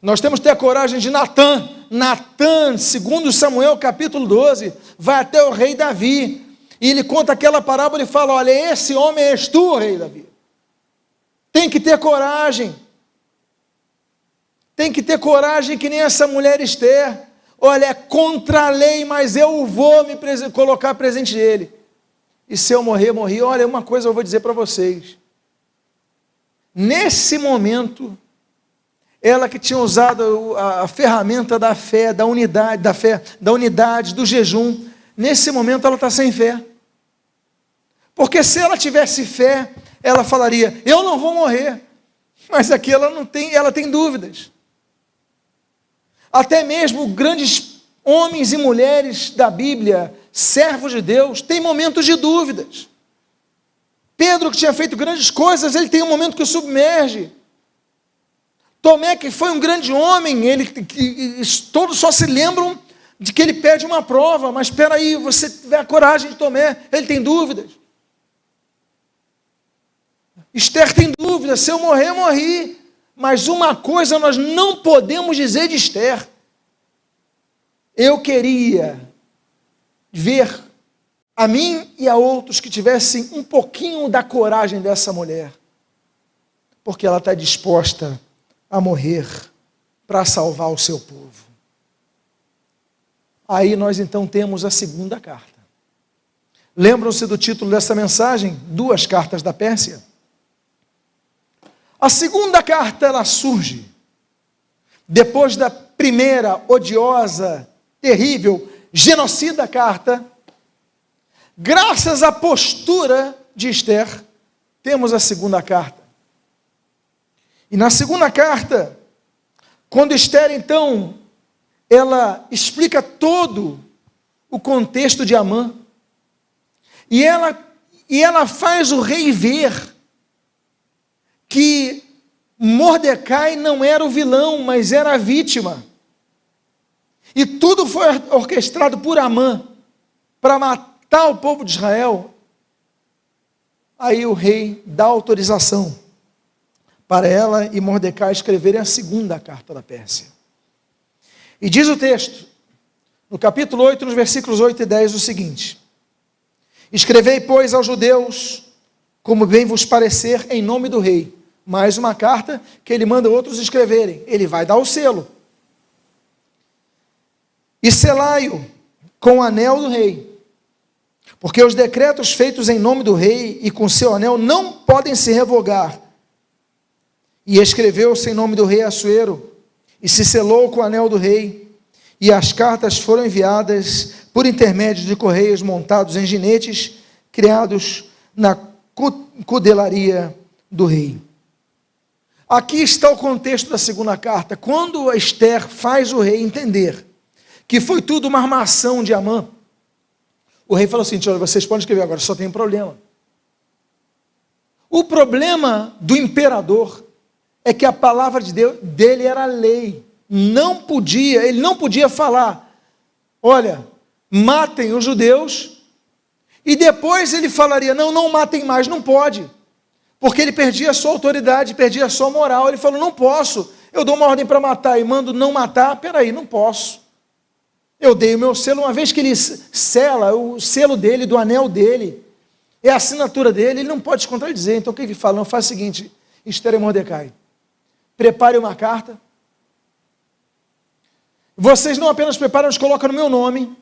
Nós temos que ter a coragem de Natã. Natã, segundo Samuel, capítulo 12, vai até o rei Davi, e ele conta aquela parábola e fala: olha, esse homem és tu, rei Davi. Tem que ter coragem. Tem que ter coragem que nem essa mulher Esther. Olha, é contra a lei, mas eu vou me colocar presente dele. E se eu morrer, morri. Olha, uma coisa eu vou dizer para vocês. Nesse momento, ela que tinha usado a ferramenta da fé, da unidade, do jejum, nesse momento ela está sem fé. Porque se ela tivesse fé, ela falaria: eu não vou morrer. Mas aqui ela não tem, ela tem dúvidas. Até mesmo grandes homens e mulheres da Bíblia, servos de Deus, têm momentos de dúvidas. Pedro, que tinha feito grandes coisas, ele tem um momento que o submerge. Tomé, que foi um grande homem, todos só se lembram de que ele pede uma prova, mas espera aí, você tiver a coragem de Tomé, ele tem dúvidas. Esther tem dúvidas: se eu morrer, morri. Mas uma coisa nós não podemos dizer de Esther: eu queria ver a mim e a outros que tivessem um pouquinho da coragem dessa mulher, porque ela está disposta a morrer para salvar o seu povo. Aí nós então temos a segunda carta. Lembram-se do título dessa mensagem? 2 cartas da Pérsia. A segunda carta, ela surge depois da primeira odiosa, terrível, genocida carta. Graças à postura de Esther, temos a segunda carta. E na segunda carta, quando Esther então, ela explica todo o contexto de Amã. E ela faz o rei ver que Mordecai não era o vilão, mas era a vítima. E tudo foi orquestrado por Amã para matar o povo de Israel. Aí o rei dá autorização para ela e Mordecai escreverem a segunda carta da Pérsia. E diz o texto, no capítulo 8, nos versículos 8 e 10, o seguinte: escrevei, pois, aos judeus, como bem vos parecer, em nome do rei. Mais uma carta que ele manda outros escreverem. Ele vai dar o selo. E selai-o com o anel do rei, porque os decretos feitos em nome do rei e com seu anel não podem se revogar. E escreveu-se em nome do rei Assuero, e se selou com o anel do rei, e as cartas foram enviadas por intermédio de correios montados em ginetes, criados na cudelaria do rei. Aqui está o contexto da segunda carta. Quando Esther faz o rei entender que foi tudo uma armação de Amã, o rei falou assim: olha, vocês podem escrever agora, só tem um problema. O problema do imperador é que a palavra de Deus, dele era lei. Ele não podia falar, olha, matem os judeus, e depois ele falaria, não matem mais, não pode, porque ele perdia a sua autoridade, perdia a sua moral. Ele falou, não posso, eu dou uma ordem para matar e mando não matar, peraí, não posso. Eu dei o meu selo, uma vez que ele sela, o selo dele, do anel dele, é a assinatura dele, ele não pode se contradizer. Então o que ele fala? Não, faz o seguinte, Esther e Mordecai, prepare uma carta, vocês não apenas preparam, mas colocam no meu nome,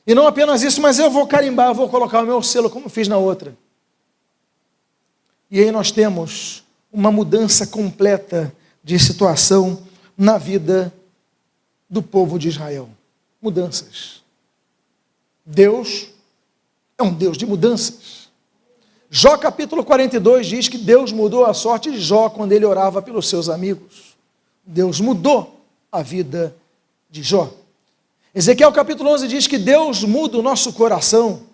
e não apenas isso, mas eu vou carimbar, eu vou colocar o meu selo, como fiz na outra. E aí nós temos uma mudança completa de situação na vida do povo de Israel. Mudanças. Deus é um Deus de mudanças. Jó capítulo 42 diz que Deus mudou a sorte de Jó quando ele orava pelos seus amigos. Deus mudou a vida de Jó. Ezequiel capítulo 11 diz que Deus muda o nosso coração.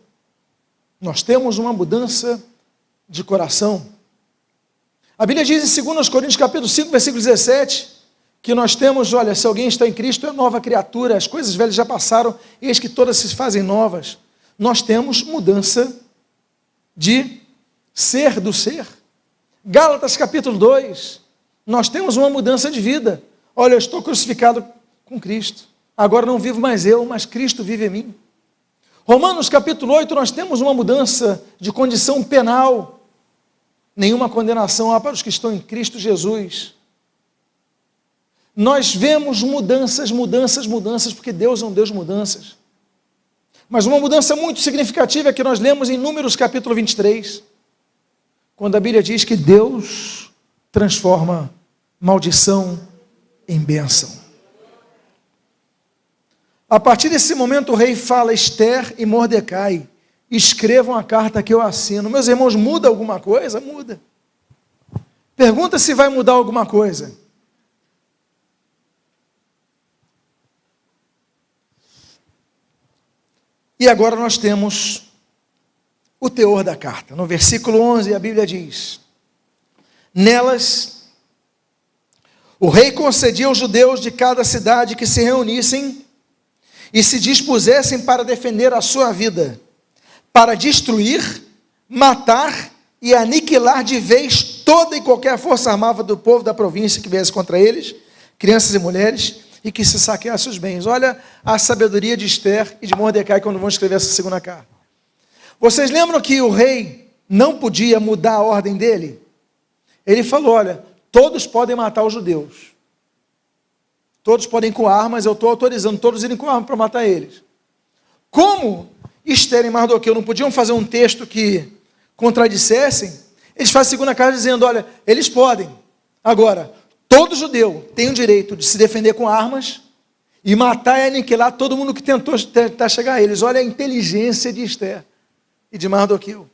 Nós temos uma mudança de coração. A Bíblia diz em 2 Coríntios capítulo 5, versículo 17, que nós temos, olha, se alguém está em Cristo, é nova criatura, as coisas velhas já passaram, eis que todas se fazem novas. Nós temos mudança de ser do ser. Gálatas capítulo 2, nós temos uma mudança de vida. Olha, eu estou crucificado com Cristo. Agora não vivo mais eu, mas Cristo vive em mim. Romanos capítulo 8, nós temos uma mudança de condição penal. Nenhuma condenação há para os que estão em Cristo Jesus. Nós vemos mudanças, porque Deus é um Deus de mudanças. Mas uma mudança muito significativa é que nós lemos em Números capítulo 23, quando a Bíblia diz que Deus transforma maldição em bênção. A partir desse momento o rei fala, Esther e Mordecai, escrevam a carta que eu assino. Meus irmãos, muda alguma coisa? Muda. Pergunta se vai mudar alguma coisa. E agora nós temos o teor da carta. No versículo 11 a Bíblia diz, nelas o rei concedia aos judeus de cada cidade que se reunissem e se dispusessem para defender a sua vida, para destruir, matar e aniquilar de vez toda e qualquer força armada do povo da província que viesse contra eles, crianças e mulheres, e que se saqueasse os bens. Olha a sabedoria de Esther e de Mordecai quando vão escrever essa segunda carta. Vocês lembram que o rei não podia mudar a ordem dele? Ele falou, olha, todos podem matar os judeus. Todos podem ir com armas, eu estou autorizando todos irem com armas para matar eles. Como Esther e Mardoqueu não podiam fazer um texto que contradissessem, eles fazem a segunda carta dizendo, olha, eles podem. Agora, todo judeu tem o direito de se defender com armas e matar e aniquilar todo mundo que tentar chegar a eles. Olha a inteligência de Esther e de Mardoqueu.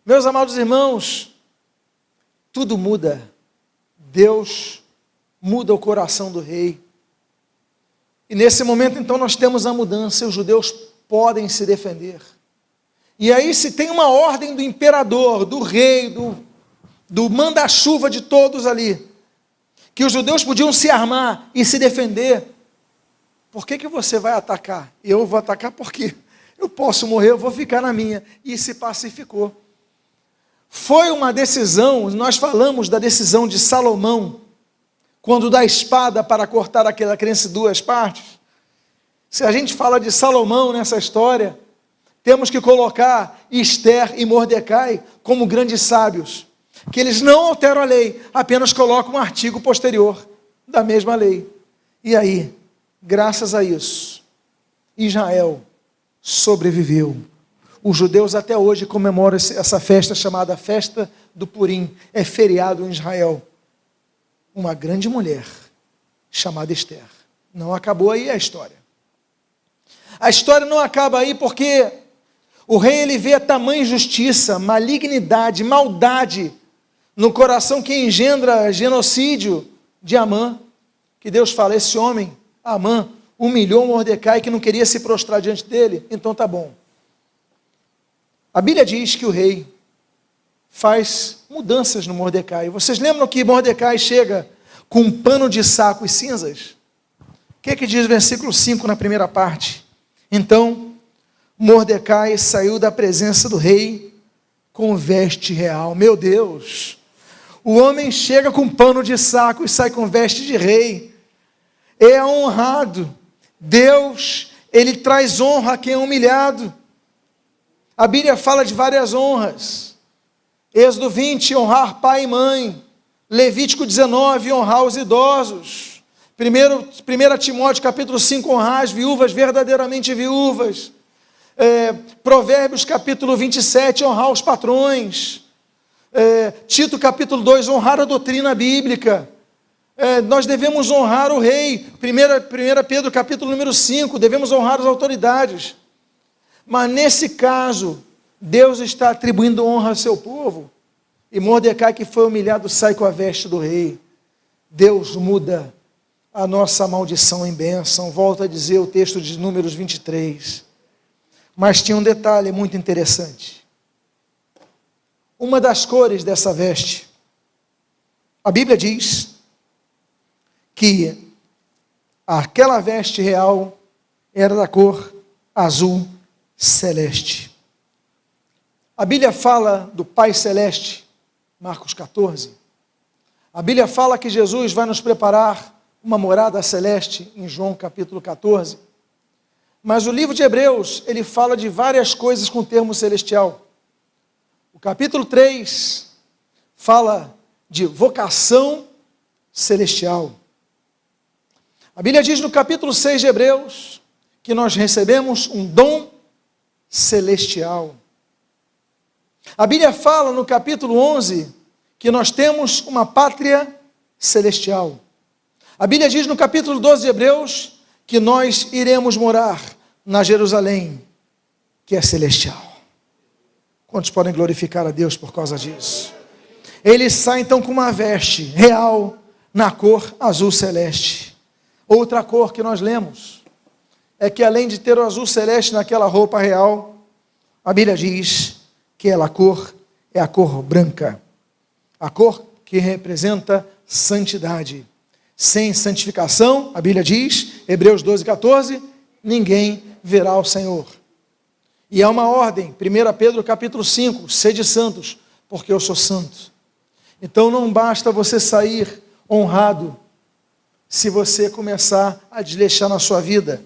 Meus amados irmãos, tudo muda. Deus muda o coração do rei E nesse momento, então, nós temos a mudança, e os judeus podem se defender. E aí, se tem uma ordem do imperador, do rei, do manda-chuva de todos ali, que os judeus podiam se armar e se defender, por que você vai atacar? Eu vou atacar porque eu posso morrer, eu vou ficar na minha. E se pacificou. Foi uma decisão, nós falamos da decisão de Salomão, quando dá a espada para cortar aquela criança em duas partes. Se a gente fala de Salomão nessa história, temos que colocar Ester e Mordecai como grandes sábios, que eles não alteram a lei, apenas colocam um artigo posterior da mesma lei. E aí, graças a isso, Israel sobreviveu. Os judeus até hoje comemoram essa festa chamada Festa do Purim, é feriado em Israel. Uma grande mulher chamada Ester. Não acabou aí a história. A história não acaba aí porque o rei ele vê a tamanha injustiça, malignidade, maldade no coração que engendra genocídio de Amã, que Deus fala, esse homem, Amã, humilhou Mordecai que não queria se prostrar diante dele, então tá bom. A Bíblia diz que o rei faz mudanças no Mordecai. Vocês lembram que Mordecai chega com um pano de saco e cinzas? O que diz o versículo 5 na primeira parte? Então, Mordecai saiu da presença do rei com veste real. Meu Deus! O homem chega com pano de saco e sai com veste de rei. É honrado. Deus, ele traz honra a quem é humilhado. A Bíblia fala de várias honras. Êxodo 20, honrar pai e mãe. Levítico 19, honrar os idosos. 1 Timóteo capítulo 5, honrar as viúvas verdadeiramente viúvas. Provérbios capítulo 27, honrar os patrões. Tito capítulo 2, honrar a doutrina bíblica. Nós devemos honrar o rei. 1 Pedro capítulo número 5, devemos honrar as autoridades. Mas nesse caso, Deus está atribuindo honra ao seu povo. E Mordecai, que foi humilhado, sai com a veste do rei. Deus muda a nossa maldição em bênção. Volta a dizer o texto de Números 23. Mas tinha um detalhe muito interessante. Uma das cores dessa veste, a Bíblia diz que aquela veste real era da cor azul celeste. A Bíblia fala do Pai Celeste, Marcos 14. A Bíblia fala que Jesus vai nos preparar uma morada celeste, em João capítulo 14. Mas o livro de Hebreus, ele fala de várias coisas com o termo celestial. O capítulo 3 fala de vocação celestial. A Bíblia diz no capítulo 6 de Hebreus que nós recebemos um dom celestial. A Bíblia fala no capítulo 11 que nós temos uma pátria celestial. A Bíblia diz no capítulo 12 de Hebreus que nós iremos morar na Jerusalém, que é celestial. Quantos podem glorificar a Deus por causa disso? Ele sai então com uma veste real na cor azul celeste. Outra cor que nós lemos é que além de ter o azul celeste naquela roupa real, a Bíblia diz que ela é a cor branca. A cor que representa santidade. Sem santificação, a Bíblia diz, Hebreus 12, 14, ninguém verá o Senhor. E há uma ordem, 1 Pedro capítulo 5, sede santos, porque eu sou santo. Então não basta você sair honrado, se você começar a desleixar na sua vida.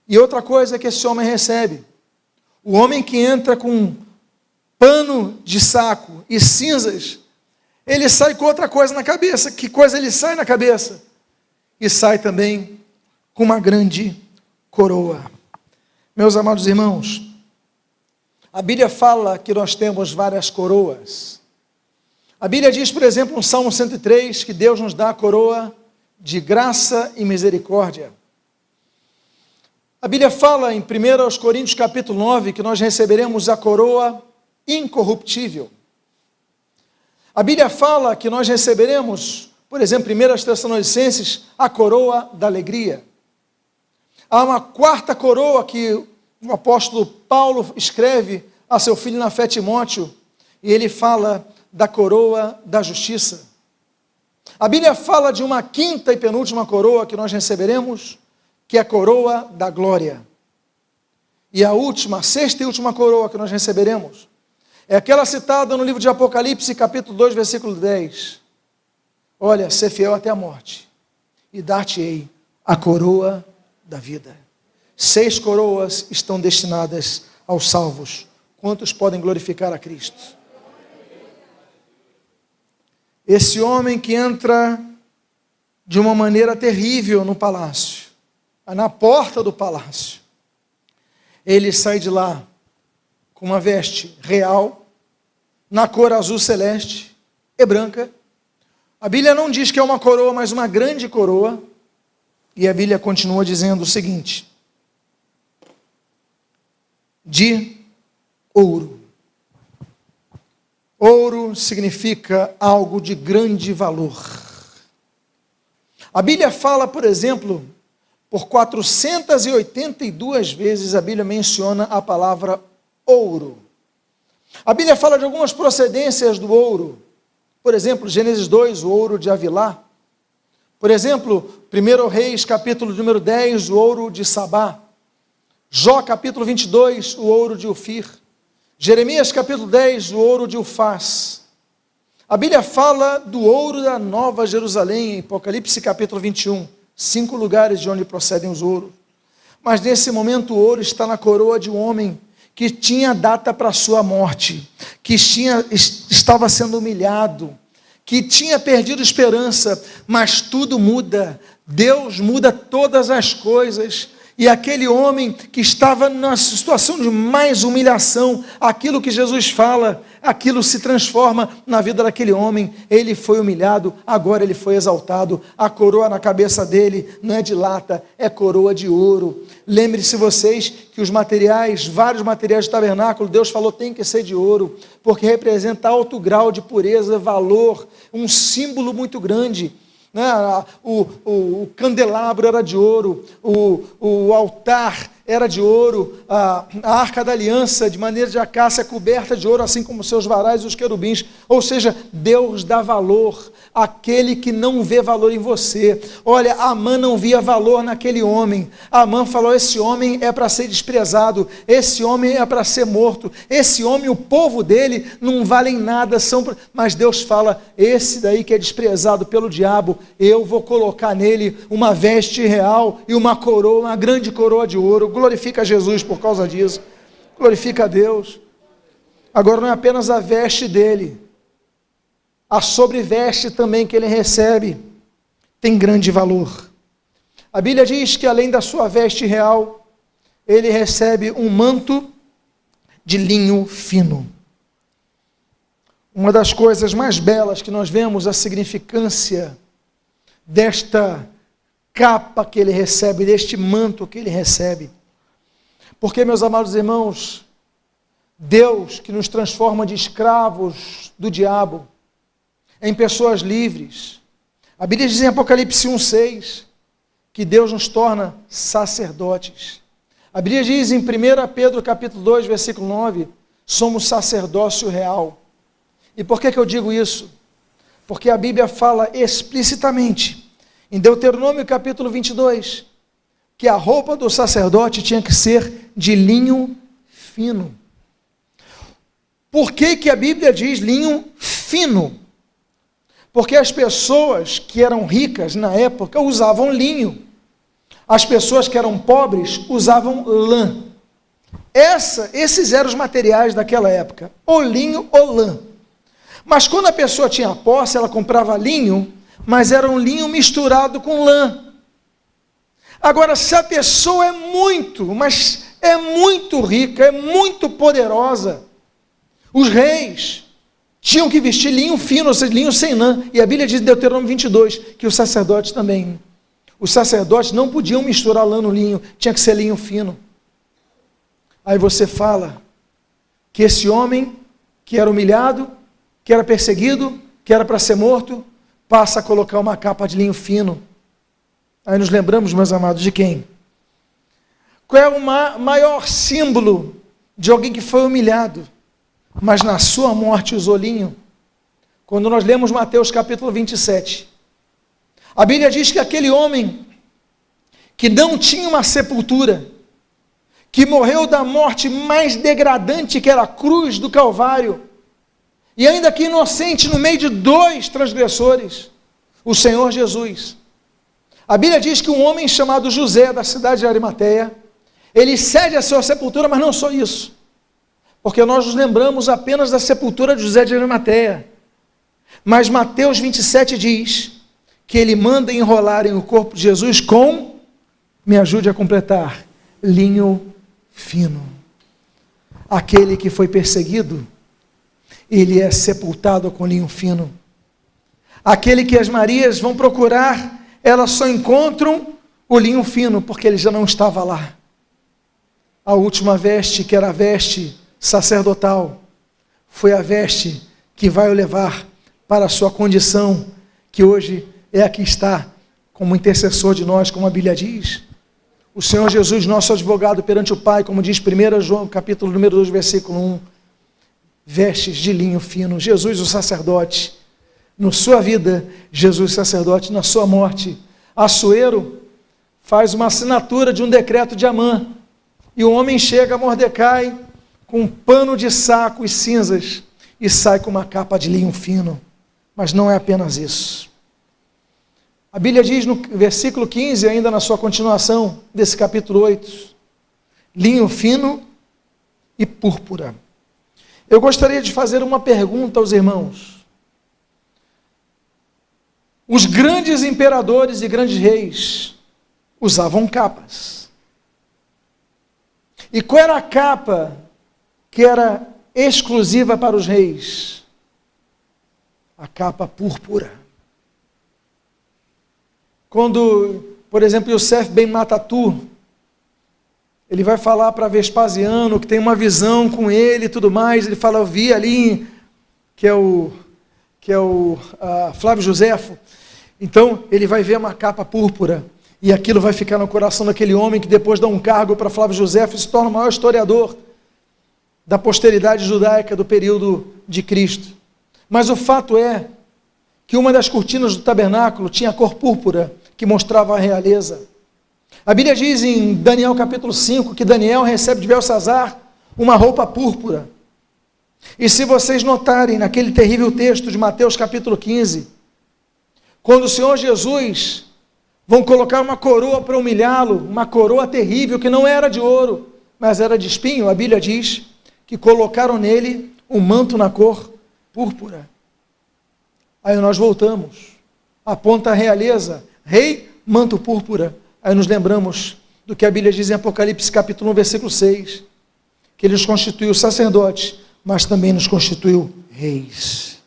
E outra coisa que esse homem recebe, o homem que entra com pano de saco e cinzas, ele sai com outra coisa na cabeça. Que coisa ele sai na cabeça? E sai também com uma grande coroa. Meus amados irmãos, a Bíblia fala que nós temos várias coroas. A Bíblia diz, por exemplo, no Salmo 103, que Deus nos dá a coroa de graça e misericórdia. A Bíblia fala em 1 Coríntios capítulo 9 que nós receberemos a coroa incorruptível. A Bíblia fala que nós receberemos, por exemplo, 1 Tessalonicenses, a coroa da alegria. Há uma quarta coroa que o apóstolo Paulo escreve a seu filho na fé Timóteo, e ele fala da coroa da justiça. A Bíblia fala de uma quinta e penúltima coroa que nós receberemos, que é a coroa da glória. E a última, a sexta e última coroa que nós receberemos, é aquela citada no livro de Apocalipse, capítulo 2, versículo 10. Olha, ser fiel até a morte, e dar-te-ei a coroa da vida. 6 coroas estão destinadas aos salvos. Quantos podem glorificar a Cristo? Esse homem que entra de uma maneira terrível no palácio, na porta do palácio, ele sai de lá com uma veste real, na cor azul celeste e branca. A Bíblia não diz que é uma coroa, mas uma grande coroa. E a Bíblia continua dizendo o seguinte: de ouro. Ouro significa algo de grande valor. A Bíblia fala, por exemplo, por 482 vezes a Bíblia menciona a palavra ouro. A Bíblia fala de algumas procedências do ouro. Por exemplo, Gênesis 2, o ouro de Avilá. Por exemplo, 1 Reis, capítulo número 10, o ouro de Sabá. Jó, capítulo 22, o ouro de Ofir. Jeremias, capítulo 10, o ouro de Ufaz. A Bíblia fala do ouro da Nova Jerusalém, em Apocalipse, capítulo 21. 5 lugares de onde procedem os ouros. Mas nesse momento o ouro está na coroa de um homem que tinha data para a sua morte, que estava sendo humilhado, que tinha perdido esperança, mas tudo muda. Deus muda todas as coisas. E aquele homem que estava na situação de mais humilhação, aquilo que Jesus fala, aquilo se transforma na vida daquele homem. Ele foi humilhado, agora ele foi exaltado. A coroa na cabeça dele não é de lata, é coroa de ouro. Lembre-se vocês que os materiais, vários materiais do tabernáculo, Deus falou tem que ser de ouro, porque representa alto grau de pureza, valor, um símbolo muito grande. O candelabro era de ouro, o altar era de ouro, a arca da aliança de maneira de acácia coberta de ouro, assim como seus varais e os querubins. Ou seja, Deus dá valor àquele que não vê valor em você. Olha, Amã não via valor naquele homem. Amã falou, esse homem é para ser desprezado, esse homem é para ser morto, esse homem, o povo dele não valem nada, mas Deus fala, esse daí que é desprezado pelo diabo, eu vou colocar nele uma veste real e uma coroa, uma grande coroa de ouro. Glorifica Jesus por causa disso, glorifica a Deus. Agora não é apenas a veste dele, a sobreveste também que ele recebe tem grande valor. A Bíblia diz que além da sua veste real, ele recebe um manto de linho fino. Uma das coisas mais belas que nós vemos, a significância desta capa que ele recebe, deste manto que ele recebe. Porque, meus amados irmãos, Deus que nos transforma de escravos do diabo em pessoas livres. A Bíblia diz em Apocalipse 1,6 que Deus nos torna sacerdotes. A Bíblia diz em 1 Pedro capítulo 2, versículo 9, somos sacerdócio real. E por que eu digo isso? Porque a Bíblia fala explicitamente em Deuteronômio capítulo 22, que a roupa do sacerdote tinha que ser de linho fino. Por que a Bíblia diz linho fino? Porque as pessoas que eram ricas na época usavam linho. As pessoas que eram pobres usavam lã. Esses eram os materiais daquela época, ou linho ou lã. Mas quando a pessoa tinha posse, ela comprava linho, mas era um linho misturado com lã. Agora, se a pessoa é muito rica, é muito poderosa, os reis tinham que vestir linho fino, ou seja, linho sem lã. E a Bíblia diz em Deuteronômio 22 que os sacerdotes também. Os sacerdotes não podiam misturar lã no linho, tinha que ser linho fino. Aí você fala que esse homem que era humilhado, que era perseguido, que era para ser morto, passa a colocar uma capa de linho fino. Aí nos lembramos, meus amados, de quem? Qual é o maior símbolo de alguém que foi humilhado, mas na sua morte usou linho? Quando nós lemos Mateus capítulo 27, a Bíblia diz que aquele homem que não tinha uma sepultura, que morreu da morte mais degradante, que era a cruz do Calvário, e ainda que inocente, no meio de 2 transgressores, o Senhor Jesus. A Bíblia diz que um homem chamado José, da cidade de Arimateia, ele cede a sua sepultura, mas não só isso, porque nós nos lembramos apenas da sepultura de José de Arimateia, mas Mateus 27 diz que ele manda enrolarem o corpo de Jesus com, me ajude a completar, linho fino. Aquele que foi perseguido, ele é sepultado com linho fino. Aquele que as Marias vão procurar, elas só encontram o linho fino, porque ele já não estava lá. A última veste, que era a veste sacerdotal, foi a veste que vai o levar para a sua condição, que hoje é a que está como intercessor de nós, como a Bíblia diz. O Senhor Jesus, nosso advogado perante o Pai, como diz 1 João, capítulo número 2, versículo 1, vestes de linho fino. Jesus, o sacerdote, na sua vida, Jesus, sacerdote, na sua morte. Assuero faz uma assinatura de um decreto de Amã, e o homem chega a Mordecai com um pano de saco e cinzas, e sai com uma capa de linho fino. Mas não é apenas isso. A Bíblia diz no versículo 15, ainda na sua continuação desse capítulo 8, linho fino e púrpura. Eu gostaria de fazer uma pergunta aos irmãos. Os grandes imperadores e grandes reis usavam capas. E qual era a capa que era exclusiva para os reis? A capa púrpura. Quando, por exemplo, Yosef Ben Matatu, ele vai falar para Vespasiano, que tem uma visão com ele e tudo mais, ele fala, eu vi ali, que é o Flávio Josefo, então ele vai ver uma capa púrpura, e aquilo vai ficar no coração daquele homem, que depois dá um cargo para Flávio Josefo e se torna o maior historiador da posteridade judaica do período de Cristo. Mas o fato é que uma das cortinas do tabernáculo tinha a cor púrpura, que mostrava a realeza. A Bíblia diz em Daniel capítulo 5, que Daniel recebe de Belsazar uma roupa púrpura. E se vocês notarem naquele terrível texto de Mateus capítulo 15, quando o Senhor Jesus vão colocar uma coroa para humilhá-lo, uma coroa terrível, que não era de ouro, mas era de espinho, a Bíblia diz que colocaram nele um manto na cor púrpura. Aí nós voltamos, aponta a realeza, rei, manto púrpura. Aí nos lembramos do que a Bíblia diz em Apocalipse capítulo 1, versículo 6, que ele nos constituiu sacerdotes, mas também nos constituiu reis.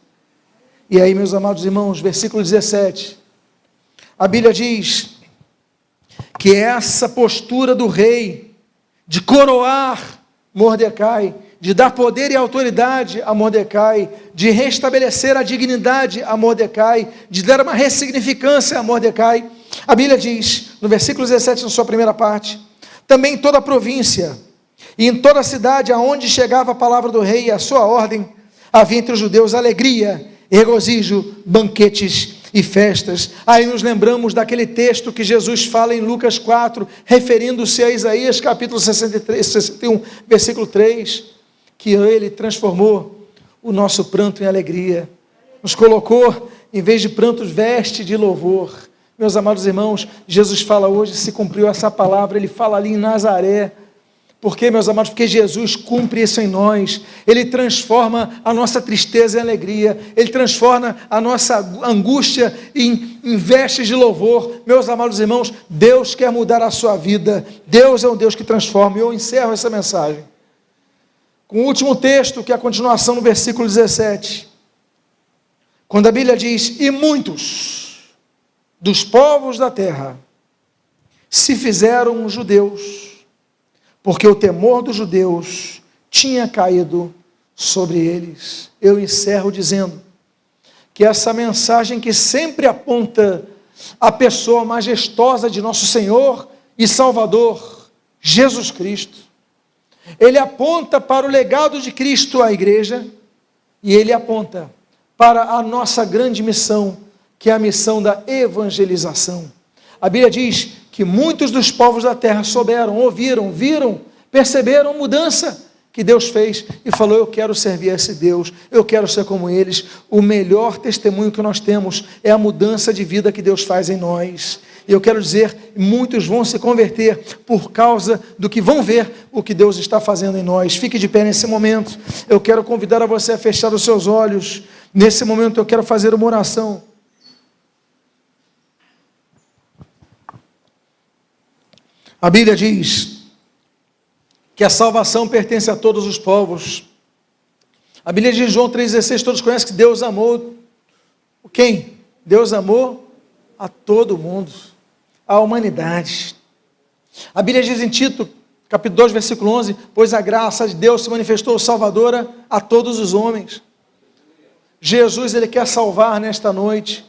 E aí, meus amados irmãos, versículo 17, a Bíblia diz que essa postura do rei, de coroar Mordecai, de dar poder e autoridade a Mordecai, de restabelecer a dignidade a Mordecai, de dar uma ressignificância a Mordecai, a Bíblia diz, no versículo 17, na sua primeira parte, também em toda a província, e em toda a cidade aonde chegava a palavra do rei e a sua ordem, havia entre os judeus alegria, regozijo, banquetes e festas. Aí nos lembramos daquele texto que Jesus fala em Lucas 4, referindo-se a Isaías capítulo 61, versículo 3, que ele transformou o nosso pranto em alegria, nos colocou, em vez de prantos, veste de louvor. Meus amados irmãos, Jesus fala hoje, se cumpriu essa palavra, ele fala ali em Nazaré. Por quê, meus amados? Porque Jesus cumpre isso em nós, ele transforma a nossa tristeza em alegria, ele transforma a nossa angústia em vestes de louvor. Meus amados irmãos, Deus quer mudar a sua vida, Deus é um Deus que transforma, e eu encerro essa mensagem com o último texto, que é a continuação no versículo 17, quando a Bíblia diz, e muitos dos povos da terra se fizeram judeus, porque o temor dos judeus tinha caído sobre eles. Eu encerro dizendo que essa mensagem que sempre aponta a pessoa majestosa de nosso Senhor e Salvador, Jesus Cristo. Ele aponta para o legado de Cristo à igreja, e ele aponta para a nossa grande missão, que é a missão da evangelização. A Bíblia diz que muitos dos povos da terra souberam, ouviram, viram, perceberam a mudança que Deus fez e falou: eu quero servir a esse Deus, eu quero ser como eles. O melhor testemunho que nós temos é a mudança de vida que Deus faz em nós. E eu quero dizer, muitos vão se converter por causa do que vão ver o que Deus está fazendo em nós. Fique de pé nesse momento. Eu quero convidar a você a fechar os seus olhos. Nesse momento eu quero fazer uma oração. A Bíblia diz que a salvação pertence a todos os povos. A Bíblia diz em João 3,16, todos conhecem que Deus amou quem? Deus amou a todo mundo, a humanidade. A Bíblia diz em Tito, capítulo 2, versículo 11, pois a graça de Deus se manifestou salvadora a todos os homens. Jesus, Ele quer salvar nesta noite.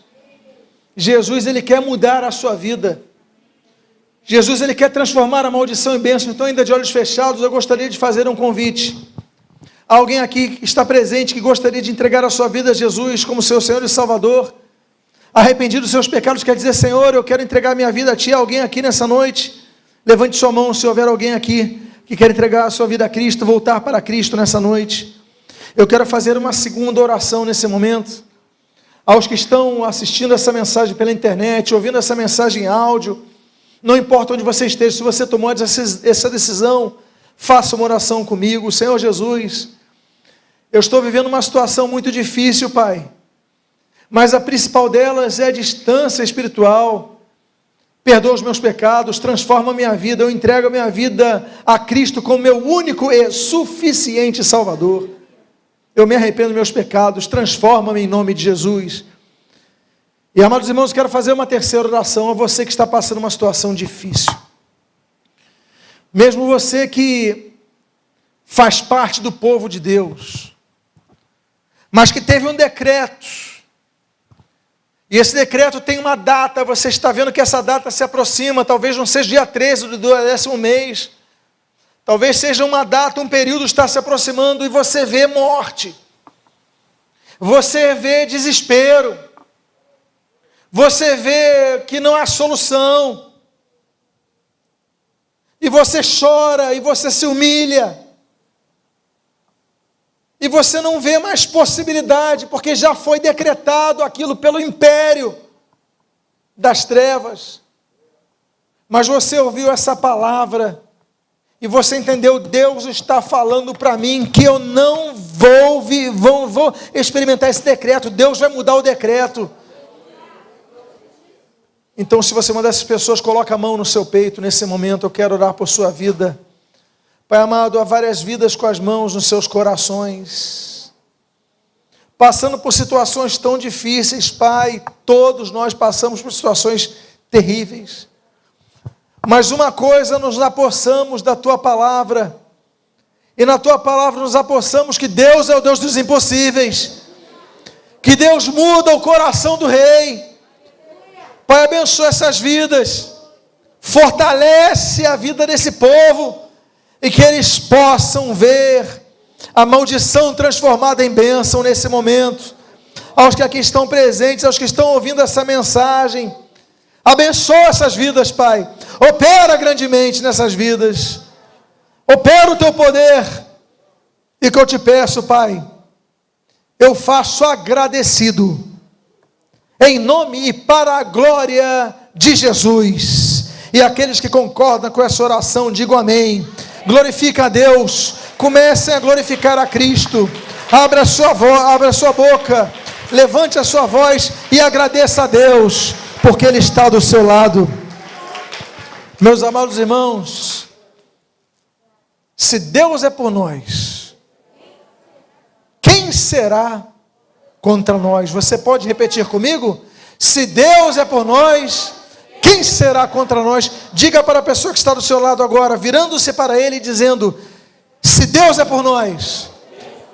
Jesus, Ele quer mudar a sua vida. Jesus, Ele quer transformar a maldição em bênção. Então, ainda de olhos fechados, eu gostaria de fazer um convite. Alguém aqui que está presente, que gostaria de entregar a sua vida a Jesus como seu Senhor e Salvador, arrependido dos seus pecados, quer dizer: Senhor, eu quero entregar minha vida a Ti. Alguém aqui nessa noite? Levante sua mão se houver alguém aqui que quer entregar a sua vida a Cristo, voltar para Cristo nessa noite. Eu quero fazer uma segunda oração nesse momento. Aos que estão assistindo essa mensagem pela internet, ouvindo essa mensagem em áudio, não importa onde você esteja, se você tomou essa decisão, faça uma oração comigo. Senhor Jesus, eu estou vivendo uma situação muito difícil, Pai, mas a principal delas é a distância espiritual. Perdoa os meus pecados, transforma a minha vida, eu entrego a minha vida a Cristo como meu único e suficiente Salvador. Eu me arrependo dos meus pecados, transforma-me em nome de Jesus. E, amados irmãos, quero fazer uma terceira oração a você que está passando uma situação difícil. Mesmo você que faz parte do povo de Deus, mas que teve um decreto, e esse decreto tem uma data, você está vendo que essa data se aproxima, talvez não seja dia 13 do 10º mês, talvez seja uma data, um período está se aproximando, e você vê morte, você vê desespero, você vê que não há solução, e você chora, e você se humilha, e você não vê mais possibilidade, porque já foi decretado aquilo pelo império das trevas. Mas você ouviu essa palavra, e você entendeu: Deus está falando para mim que eu não vou experimentar esse decreto, Deus vai mudar o decreto. Então, se você é uma dessas pessoas, coloca a mão no seu peito nesse momento. Eu quero orar por sua vida. Pai amado, há várias vidas com as mãos nos seus corações, passando por situações tão difíceis, Pai. Todos nós passamos por situações terríveis, mas uma coisa, nos apossamos da Tua palavra, e na Tua palavra nos apossamos que Deus é o Deus dos impossíveis, que Deus muda o coração do rei. Pai, abençoa essas vidas, fortalece a vida desse povo, e que eles possam ver a maldição transformada em bênção nesse momento. Aos que aqui estão presentes, aos que estão ouvindo essa mensagem, abençoa essas vidas, Pai. Opera grandemente nessas vidas, opera o Teu poder, e que eu te peço, Pai, eu faço agradecido, em nome e para a glória de Jesus. E aqueles que concordam com essa oração, digam amém. Glorifica a Deus, comecem a glorificar a Cristo. Abra a sua boca, levante a sua voz e agradeça a Deus, porque Ele está do seu lado. Meus amados irmãos, se Deus é por nós, quem será contra nós? Você pode repetir comigo? Se Deus é por nós, quem será contra nós? Diga para a pessoa que está do seu lado agora, virando-se para ele e dizendo: se Deus é por nós,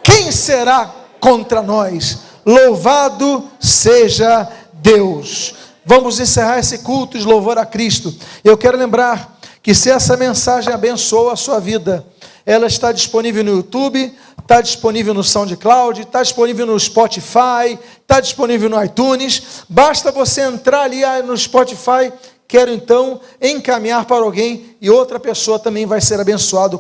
quem será contra nós? Louvado seja Deus. Vamos encerrar esse culto de louvor a Cristo. Eu quero lembrar que se essa mensagem abençoa a sua vida, ela está disponível no YouTube, está disponível no SoundCloud, está disponível no Spotify, está disponível no iTunes. Basta você entrar ali no Spotify. Quero então encaminhar para alguém e outra pessoa também vai ser abençoada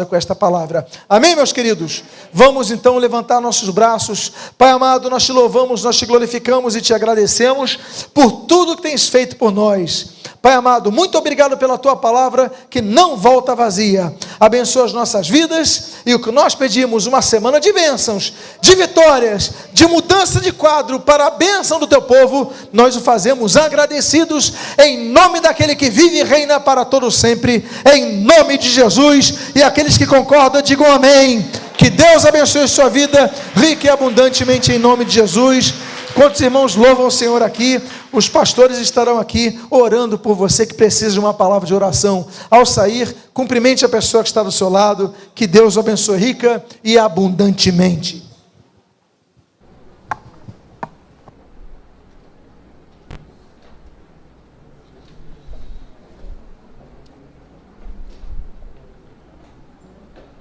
com esta palavra. Amém, meus queridos? Vamos então levantar nossos braços. Pai amado, nós te louvamos, nós te glorificamos e te agradecemos por tudo que tens feito por nós. Pai amado, muito obrigado pela tua palavra que não volta vazia. Abençoa as nossas vidas e o que nós pedimos, uma semana de bênçãos, de vitórias, de mudança de quadro para a bênção do teu povo, nós o fazemos agradecidos em nome daquele que vive e reina para todo sempre, em nome de Jesus. E aqueles que concordam digam amém. Que Deus abençoe a sua vida rica e abundantemente em nome de Jesus. Quantos irmãos louvam o Senhor aqui? Os pastores estarão aqui orando por você que precisa de uma palavra de oração. Ao sair, cumprimente a pessoa que está do seu lado. Que Deus o abençoe rica e abundantemente.